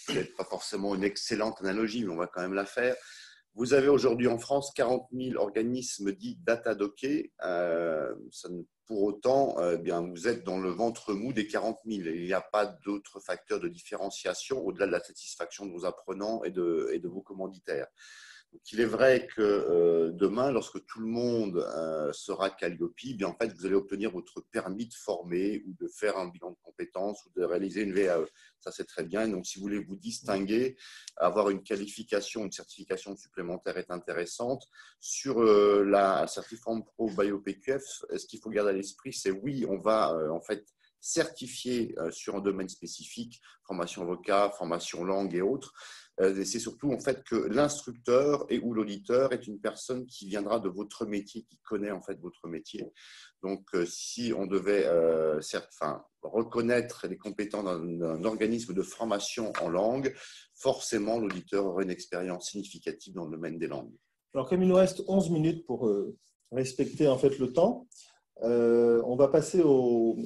peut-être pas forcément une excellente analogie, mais on va quand même la faire. Vous avez aujourd'hui en France 40 000 organismes dits data-dockés. Pour autant, bien, vous êtes dans le ventre mou des 40 000. Il n'y a pas d'autres facteurs de différenciation au-delà de la satisfaction de vos apprenants et de vos commanditaires. Donc, il est vrai que demain, lorsque tout le monde sera Calliope, bien, en fait, vous allez obtenir votre permis de former ou de faire un bilan de compétences ou de réaliser une VAE. Ça, c'est très bien. Donc, si vous voulez vous distinguer, avoir une qualification, une certification supplémentaire est intéressante. Sur la Certiform Pro by OPQF, ce qu'il faut garder à l'esprit, c'est oui, on va en fait certifié sur un domaine spécifique, formation avocat, formation langue et autres. C'est surtout en fait que l'instructeur et ou l'auditeur est une personne qui viendra de votre métier, qui connaît en fait votre métier. Donc, si on devait reconnaître les compétences d'un organisme de formation en langue, forcément l'auditeur aurait une expérience significative dans le domaine des langues. Alors, comme il nous reste 11 minutes pour respecter en fait le temps, on va passer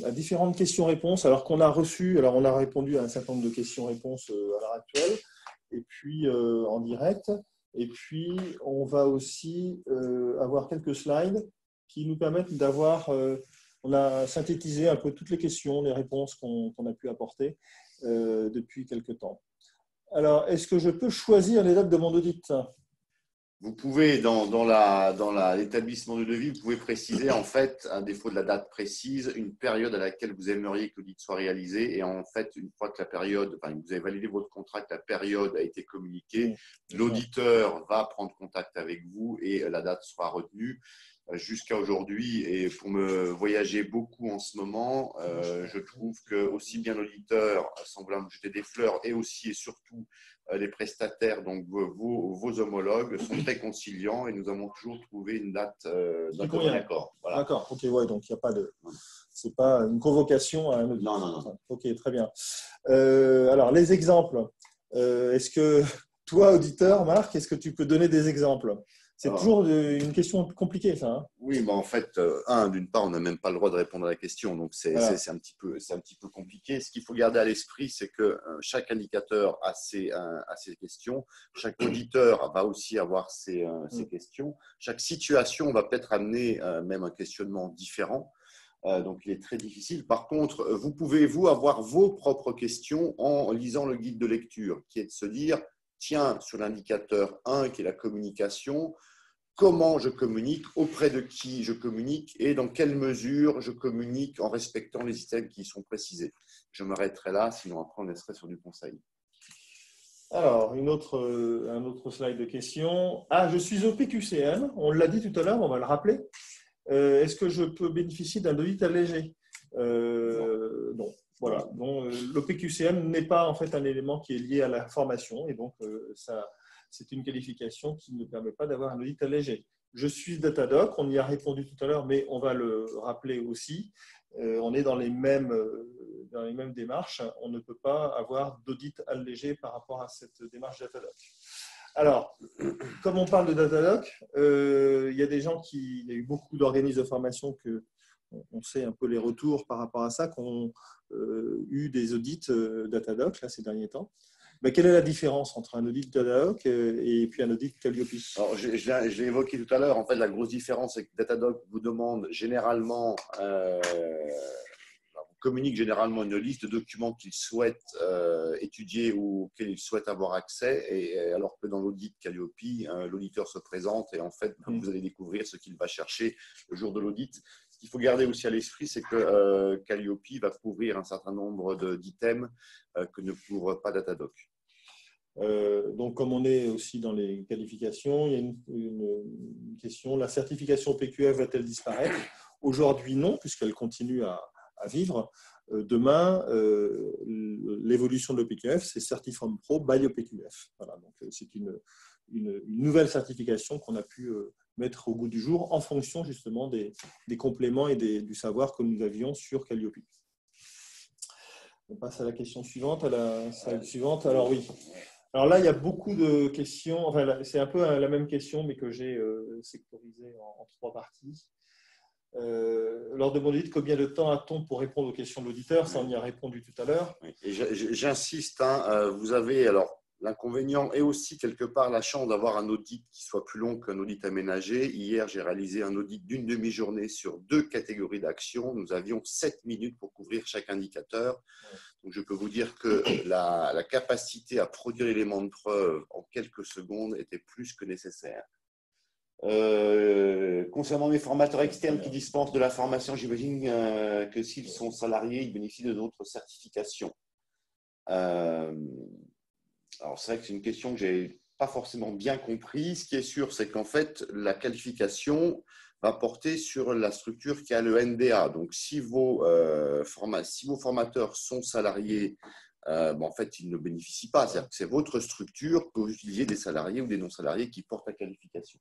à différentes questions-réponses. Alors qu'on a reçu, on a répondu à un certain nombre de questions-réponses à l'heure actuelle, et puis en direct. Et puis, on va aussi avoir quelques slides qui nous permettent d'avoir… on a synthétisé un peu toutes les questions, les réponses qu'on a pu apporter. depuis quelque temps. Alors, est-ce que je peux choisir les dates de mon audit? Vous pouvez, dans l'établissement de devis, vous pouvez préciser, en fait, à défaut de la date précise, une période à laquelle vous aimeriez que l'audit soit réalisé. Et en fait, une fois que la période, enfin, vous avez validé votre contrat, que la période a été communiquée, l'auditeur va prendre contact avec vous et la date sera retenue. Jusqu'à aujourd'hui, et pour me voyager beaucoup en ce moment, je trouve que aussi bien l'auditeur, sans vouloir me jeter des fleurs, et aussi et surtout les prestataires, donc vos homologues, sont très conciliants et nous avons toujours trouvé une date d'un commun accord. Voilà. D'accord, ok, ouais, donc il n'y a pas de. C'est pas une convocation à un audit. Non. Ok, très bien. Alors, les exemples. Est-ce que toi, auditeur, Marc, est-ce que tu peux donner des exemples? C'est toujours une question compliquée, ça. Hein. Oui, mais en fait, d'une part, on n'a même pas le droit de répondre à la question, donc c'est un petit peu compliqué. Ce qu'il faut garder à l'esprit, c'est que chaque indicateur a ses questions, chaque auditeur va aussi avoir ses questions, chaque situation va peut-être amener même un questionnement différent. Donc, il est très difficile. Par contre, vous pouvez, avoir vos propres questions en lisant le guide de lecture, qui est de se dire, tiens, sur l'indicateur 1, qui est la communication, comment je communique, auprès de qui je communique et dans quelle mesure je communique en respectant les items qui sont précisés. Je m'arrêterai là, sinon après on laisserait sur du conseil. Alors, un autre slide de questions. Ah, je suis au PQCM, on l'a dit tout à l'heure, on va le rappeler. Est-ce que je peux bénéficier d'un audit allégé? Non. Voilà. Donc, l'OPQCM n'est pas en fait un élément qui est lié à la formation et donc c'est une qualification qui ne permet pas d'avoir un audit allégé. Je suis Datadoc, on y a répondu tout à l'heure, mais on va le rappeler aussi. On est dans les mêmes démarches. On ne peut pas avoir d'audit allégé par rapport à cette démarche Datadoc. Alors, comme on parle de Datadoc, il y a des gens il y a eu beaucoup d'organismes de formation on sait un peu les retours par rapport à ça, qui ont eu des audits Datadoc là, ces derniers temps. Mais quelle est la différence entre un audit Datadoc et puis un audit Calliope? Alors, je l'ai évoqué tout à l'heure. En fait, la grosse différence, c'est que Datadoc vous demande généralement, communique généralement une liste de documents qu'il souhaite étudier ou auxquels il souhaite avoir accès, alors que dans l'audit Calliope, l'auditeur se présente et en fait, vous allez découvrir ce qu'il va chercher le jour de l'audit. Ce qu'il faut garder aussi à l'esprit, c'est que Calliope va couvrir un certain nombre d'items que ne couvre pas Datadoc. Donc, comme on est aussi dans les qualifications, il y a une question. La certification PQF va-t-elle disparaître? Aujourd'hui, non, puisqu'elle continue à vivre. Demain, l'évolution de l'OPQF, c'est Certiform Pro by OPQF. Voilà, donc c'est une nouvelle certification qu'on a pu mettre au goût du jour en fonction justement des compléments et du savoir que nous avions sur Calliope. On passe à la question suivante, à la slide suivante. Alors oui. Alors là, il y a beaucoup de questions. Enfin, c'est un peu la même question, mais que j'ai sectorisée en 3 parties. Lors de mon audit, combien de temps a-t-on pour répondre aux questions de l'auditeur? Ça, on y a répondu tout à l'heure. Oui. J'insiste, vous avez alors l'inconvénient et aussi quelque part la chance d'avoir un audit qui soit plus long qu'un audit aménagé. Hier, j'ai réalisé un audit d'une demi-journée sur 2 catégories d'actions. Nous avions 7 minutes pour couvrir chaque indicateur. Donc, je peux vous dire que la capacité à produire l'élément de preuve en quelques secondes était plus que nécessaire. Concernant les formateurs externes qui dispensent de la formation, j'imagine que s'ils sont salariés, ils bénéficient de d'autres certifications. Alors, c'est vrai que c'est une question que je n'ai pas forcément bien compris. Ce qui est sûr, c'est qu'en fait, la qualification va porter sur la structure qui a le NDA. Donc, si vos formateurs sont salariés, en fait, ils ne bénéficient pas. C'est-à-dire que c'est votre structure que vous utilisez des salariés ou des non-salariés qui portent la qualification.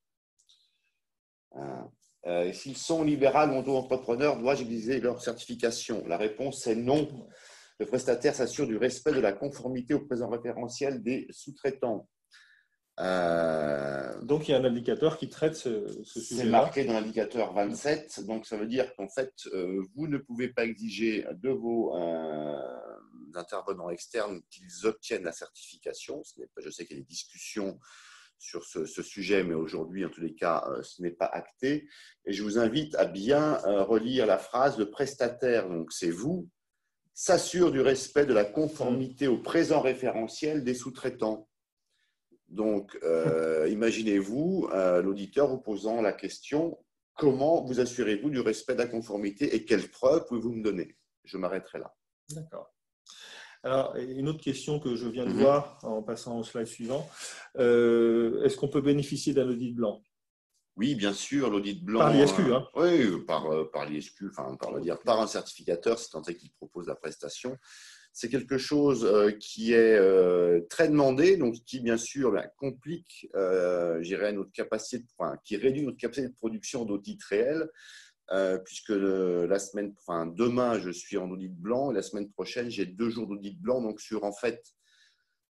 S'ils sont libéraux ou auto-entrepreneurs, dois-je utiliser leur certification? La réponse est non. Le prestataire s'assure du respect de la conformité au présent référentiel des sous-traitants. Donc, il y a un indicateur qui traite ce sujet-là. C'est marqué dans l'indicateur 27. Donc, ça veut dire qu'en fait, vous ne pouvez pas exiger de vos intervenants externes qu'ils obtiennent la certification. Je sais qu'il y a des discussions sur ce sujet, mais aujourd'hui, en tous les cas, ce n'est pas acté. Et je vous invite à bien relire la phrase « le prestataire », donc c'est vous, s'assure du respect de la conformité au présent référentiel des sous-traitants. Donc, imaginez-vous l'auditeur vous posant la question « Comment vous assurez-vous du respect de la conformité et quelles preuves pouvez-vous me donner ?» Je m'arrêterai là. D'accord. Alors, une autre question que je viens de voir en passant au slide suivant. Est-ce qu'on peut bénéficier d'un audit blanc? Oui, bien sûr, l'audit blanc. Par l'ISQ, hein? Oui, par l'ISQ, enfin, par un certificateur, c'est tant est qu'il propose la prestation. C'est quelque chose qui est très demandé, donc qui, bien sûr, complique, notre capacité, qui réduit notre capacité de production d'audit réel, puisque demain, je suis en audit blanc, et la semaine prochaine, j'ai 2 jours d'audit blanc, donc sur, en fait,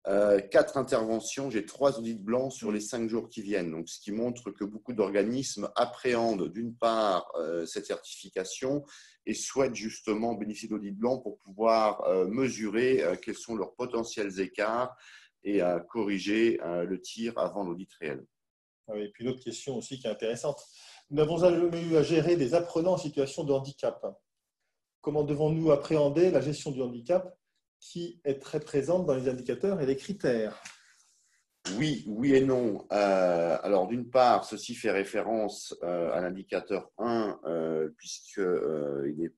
4 interventions, j'ai 3 audits blancs sur les 5 jours qui viennent. Donc, ce qui montre que beaucoup d'organismes appréhendent d'une part cette certification et souhaitent justement bénéficier d'audits blancs pour pouvoir mesurer quels sont leurs potentiels écarts et corriger le tir avant l'audit réel. Et puis une autre question aussi qui est intéressante. Nous n'avons jamais eu à gérer des apprenants en situation de handicap. Comment devons-nous appréhender la gestion du handicap qui est très présente dans les indicateurs et les critères? Oui, oui et non. Alors, d'une part, ceci fait référence à l'indicateur 1, puisqu'il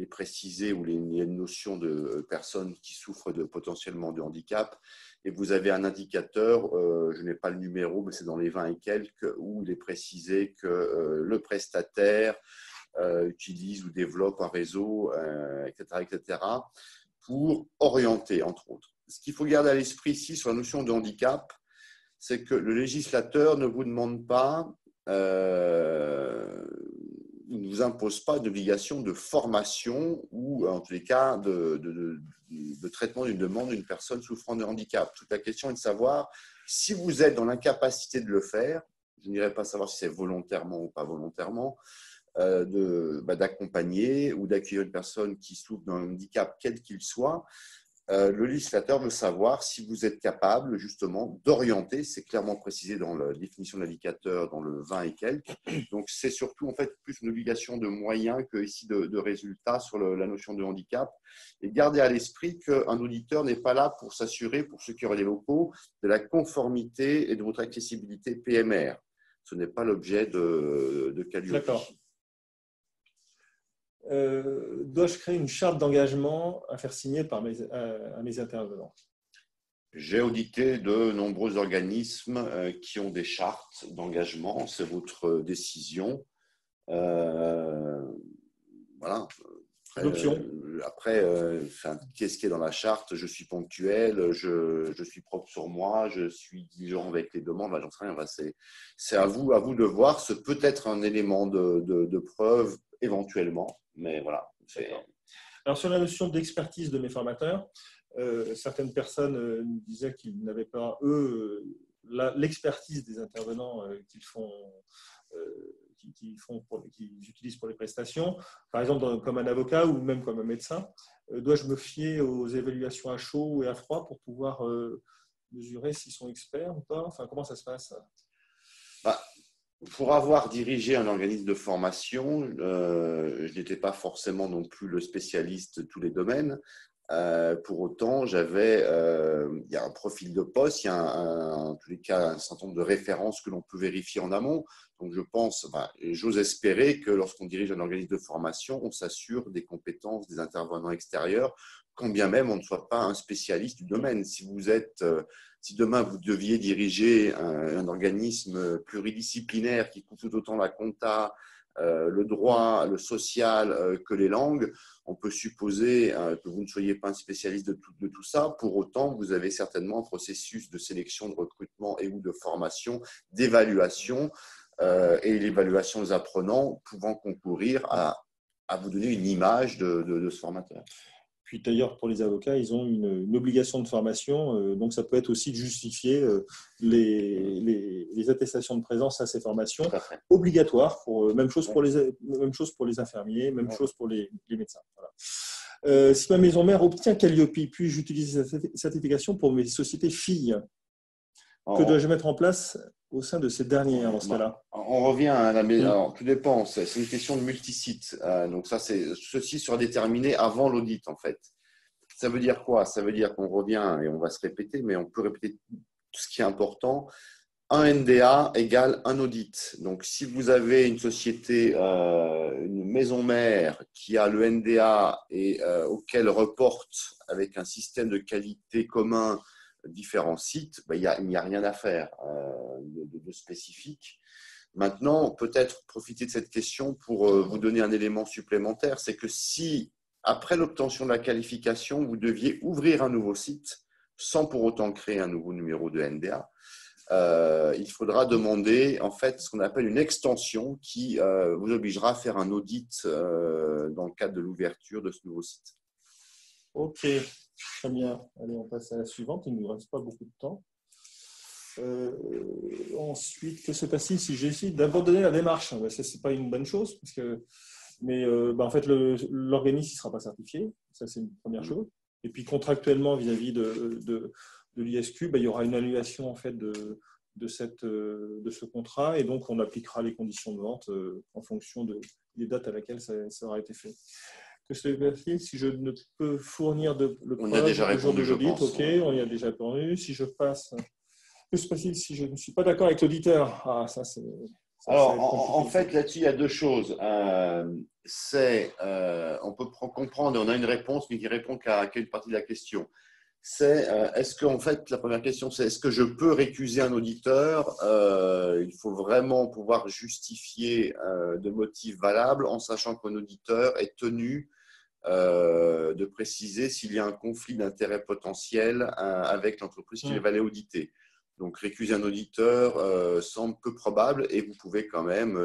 est précisé où il y a une notion de personnes qui souffrent potentiellement de handicap. Et vous avez un indicateur, je n'ai pas le numéro, mais c'est dans les 20 et quelques, où il est précisé que le prestataire utilise ou développe un réseau, etc., etc., pour orienter, entre autres. Ce qu'il faut garder à l'esprit ici sur la notion de handicap, c'est que le législateur ne vous demande pas, il ne vous impose pas d'obligation de formation ou, en tous les cas, de traitement d'une demande d'une personne souffrant de handicap. Toute la question est de savoir si vous êtes dans l'incapacité de le faire, je n'irai pas savoir si c'est volontairement ou pas volontairement, d'accompagner ou d'accueillir une personne qui souffre d'un handicap quel qu'il soit. Le législateur veut savoir si vous êtes capable justement d'orienter, c'est clairement précisé dans la définition de l'indicateur dans le 20 et quelques. Donc c'est surtout en fait plus une obligation de moyens que ici de résultats sur la notion de handicap. Et gardez à l'esprit qu'un auditeur n'est pas là pour s'assurer, pour ceux qui auraient des locaux, de la conformité et de votre accessibilité PMR. Ce n'est pas l'objet de Calliope. D'accord. Dois-je créer une charte d'engagement à faire signer à mes intervenants? J'ai audité de nombreux organismes qui ont des chartes d'engagement. C'est votre décision. Voilà. Après, qu'est-ce qui est dans la charte? Je suis ponctuel, je suis propre sur moi, je suis diligent avec les demandes. J'en sais rien. C'est à vous de voir. Ce peut être un élément de preuve éventuellement. Mais voilà. Alors, sur la notion d'expertise de mes formateurs, certaines personnes nous disaient qu'ils n'avaient pas, eux, l'expertise des intervenants qu'ils utilisent pour les prestations. Par exemple, comme un avocat ou même comme un médecin, dois-je me fier aux évaluations à chaud et à froid pour pouvoir mesurer s'ils sont experts ou pas? Enfin, comment ça se passe? Pour avoir dirigé un organisme de formation, je n'étais pas forcément non plus le spécialiste de tous les domaines. Pour autant, il y a un profil de poste, il y a en tous les cas un certain nombre de références que l'on peut vérifier en amont. Donc, je pense, j'ose espérer que lorsqu'on dirige un organisme de formation, on s'assure des compétences des intervenants extérieurs, quand bien même on ne soit pas un spécialiste du domaine. Si demain vous deviez diriger un organisme pluridisciplinaire qui couvre tout autant la compta, le droit, le social que les langues, on peut supposer que vous ne soyez pas un spécialiste de tout ça. Pour autant, vous avez certainement un processus de sélection, de recrutement et ou de formation, d'évaluation et l'évaluation des apprenants pouvant concourir à vous donner une image de ce formateur. Puis d'ailleurs, pour les avocats, ils ont une obligation de formation, donc ça peut être aussi de justifier les attestations de présence à ces formations obligatoires. Même chose pour les infirmiers, même chose pour les médecins. Voilà. Si ma maison mère obtient Calliope, puis j'utilise cette certification pour mes sociétés filles? Que dois-je mettre en place au sein de ces dernières dans ce cas-là? On revient à la maison. Alors, tout dépend. C'est une question de multisite. Donc, ceci sera déterminé avant l'audit, en fait. Ça veut dire quoi? Ça veut dire qu'on revient, et on va se répéter, mais on peut répéter tout ce qui est important. Un NDA égale un audit. Donc, si vous avez une société, une maison mère qui a le NDA et auquel reporte avec un système de qualité commun différents sites, ben, il n'y a rien à faire de spécifique. Maintenant, peut-être profiter de cette question pour vous donner un élément supplémentaire, c'est que si, après l'obtention de la qualification, vous deviez ouvrir un nouveau site sans pour autant créer un nouveau numéro de NDA, il faudra demander en fait ce qu'on appelle une extension qui vous obligera à faire un audit dans le cadre de l'ouverture de ce nouveau site. Ok, très bien. Allez, on passe à la suivante. Il ne nous reste pas beaucoup de temps. Ensuite, que se passe-t-il si j'essaie d'abandonner la démarche? Ça, c'est pas une bonne chose, mais en fait, l'organisme ne sera pas certifié. Ça, c'est une première chose. Et puis, contractuellement, vis-à-vis de l'ISQ, il y aura une annulation en fait, de ce contrat, et donc on appliquera les conditions de vente en fonction des dates à laquelle ça aura été fait. Que se passe-t-il si je ne peux fournir de preuve on a déjà répondu, je pense. Ok, on y a déjà répondu. Si je passe, que se passe-t-il si je ne suis pas d'accord avec l'auditeur? Ça, c'est. Alors, en fait, là-dessus, il y a deux choses. On peut comprendre, et on a une réponse, mais qui répond qu'à une partie de la question. Est-ce que, en fait, la première question, c'est est-ce que je peux récuser un auditeur? Il faut vraiment pouvoir justifier de motifs valables en sachant qu'un auditeur est tenu de préciser s'il y a un conflit d'intérêt potentiel avec l'entreprise qui va aller auditer. Donc, récuser un auditeur semble peu probable et vous pouvez quand même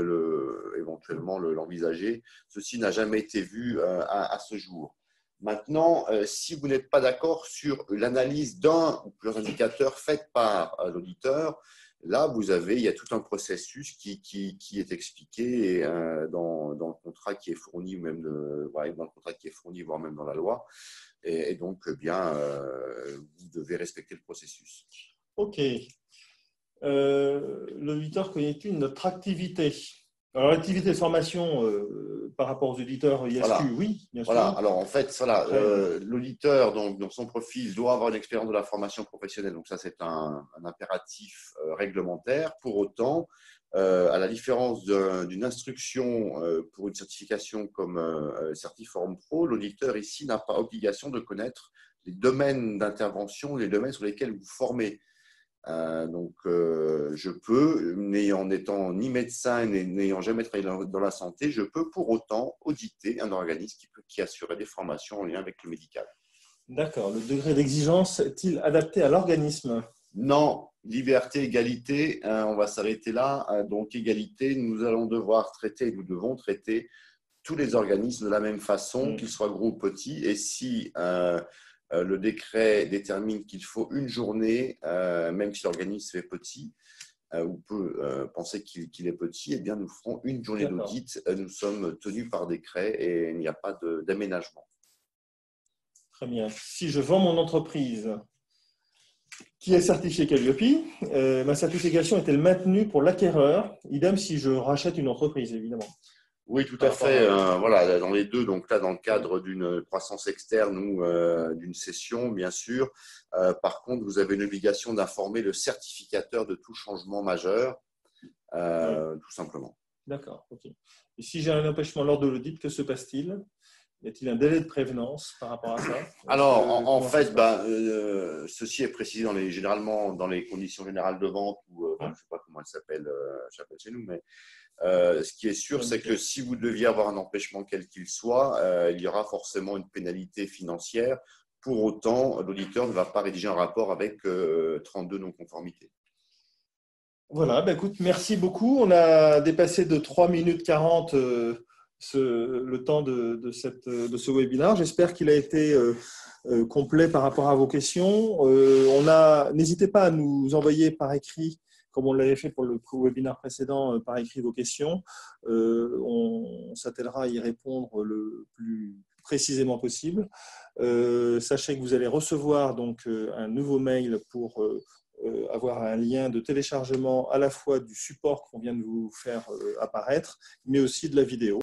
éventuellement l'envisager. Ceci n'a jamais été vu à ce jour. Maintenant, si vous n'êtes pas d'accord sur l'analyse d'un ou plusieurs indicateurs faits par l'auditeur, là, il y a tout un processus qui est expliqué dans le contrat qui est fourni, ou même dans le contrat qui est fourni, voire même dans la loi. Et donc, vous devez respecter le processus. Ok. L'auditeur connaît-il notre activité? Alors, l'activité de formation par rapport aux auditeurs ISQ, voilà. Oui, bien voilà. sûr. Alors, en fait, l'auditeur, dans son profil, doit avoir une expérience de la formation professionnelle. Donc, ça, c'est un impératif réglementaire. Pour autant, à la différence d'une instruction pour une certification comme Certiform Pro, l'auditeur ici n'a pas obligation de connaître les domaines d'intervention, les domaines sur lesquels vous formez. Je peux, n'étant ni médecin, n'ayant jamais travaillé dans la santé, je peux pour autant auditer un organisme qui assurait des formations en lien avec le médical. D'accord. Le degré d'exigence est-il adapté à l'organisme? Non. Liberté, égalité, on va s'arrêter là. Donc, égalité, nous devons traiter tous les organismes de la même façon, qu'ils soient gros ou petits. Et si le décret détermine qu'il faut une journée, même si l'organisme est petit, ou peut penser qu'il est petit, eh bien, nous ferons une journée d'audit. Nous sommes tenus par décret et il n'y a pas d'aménagement. Très bien. Si je vends mon entreprise qui est certifiée Calliope, ma certification est-elle maintenue pour l'acquéreur? Idem si je rachète une entreprise, évidemment. Oui, tout à fait. Voilà, dans les deux, donc là, dans le cadre d'une croissance externe ou d'une cession, bien sûr. Par contre, vous avez une obligation d'informer le certificateur de tout changement majeur, tout simplement. D'accord, ok. Et si j'ai un empêchement lors de l'audit, que se passe-t-il? Y a-t-il un délai de prévenance par rapport à ça? Alors, en fait, ceci est précisé généralement dans les conditions générales de vente, ou je ne sais pas comment elles s'appellent chez nous, mais ce qui est sûr, c'est que si vous deviez avoir un empêchement quel qu'il soit, il y aura forcément une pénalité financière. Pour autant, l'auditeur ne va pas rédiger un rapport avec 32 non-conformités. Voilà, écoute, merci beaucoup. On a dépassé de 3 minutes 40 le temps de ce webinaire. J'espère qu'il a été complet par rapport à vos questions. N'hésitez pas à nous envoyer par écrit, comme on l'avait fait pour le webinaire précédent, par écrit vos questions. On s'attellera à y répondre le plus précisément possible. Sachez que vous allez recevoir donc un nouveau mail pour avoir un lien de téléchargement à la fois du support qu'on vient de vous faire apparaître, mais aussi de la vidéo.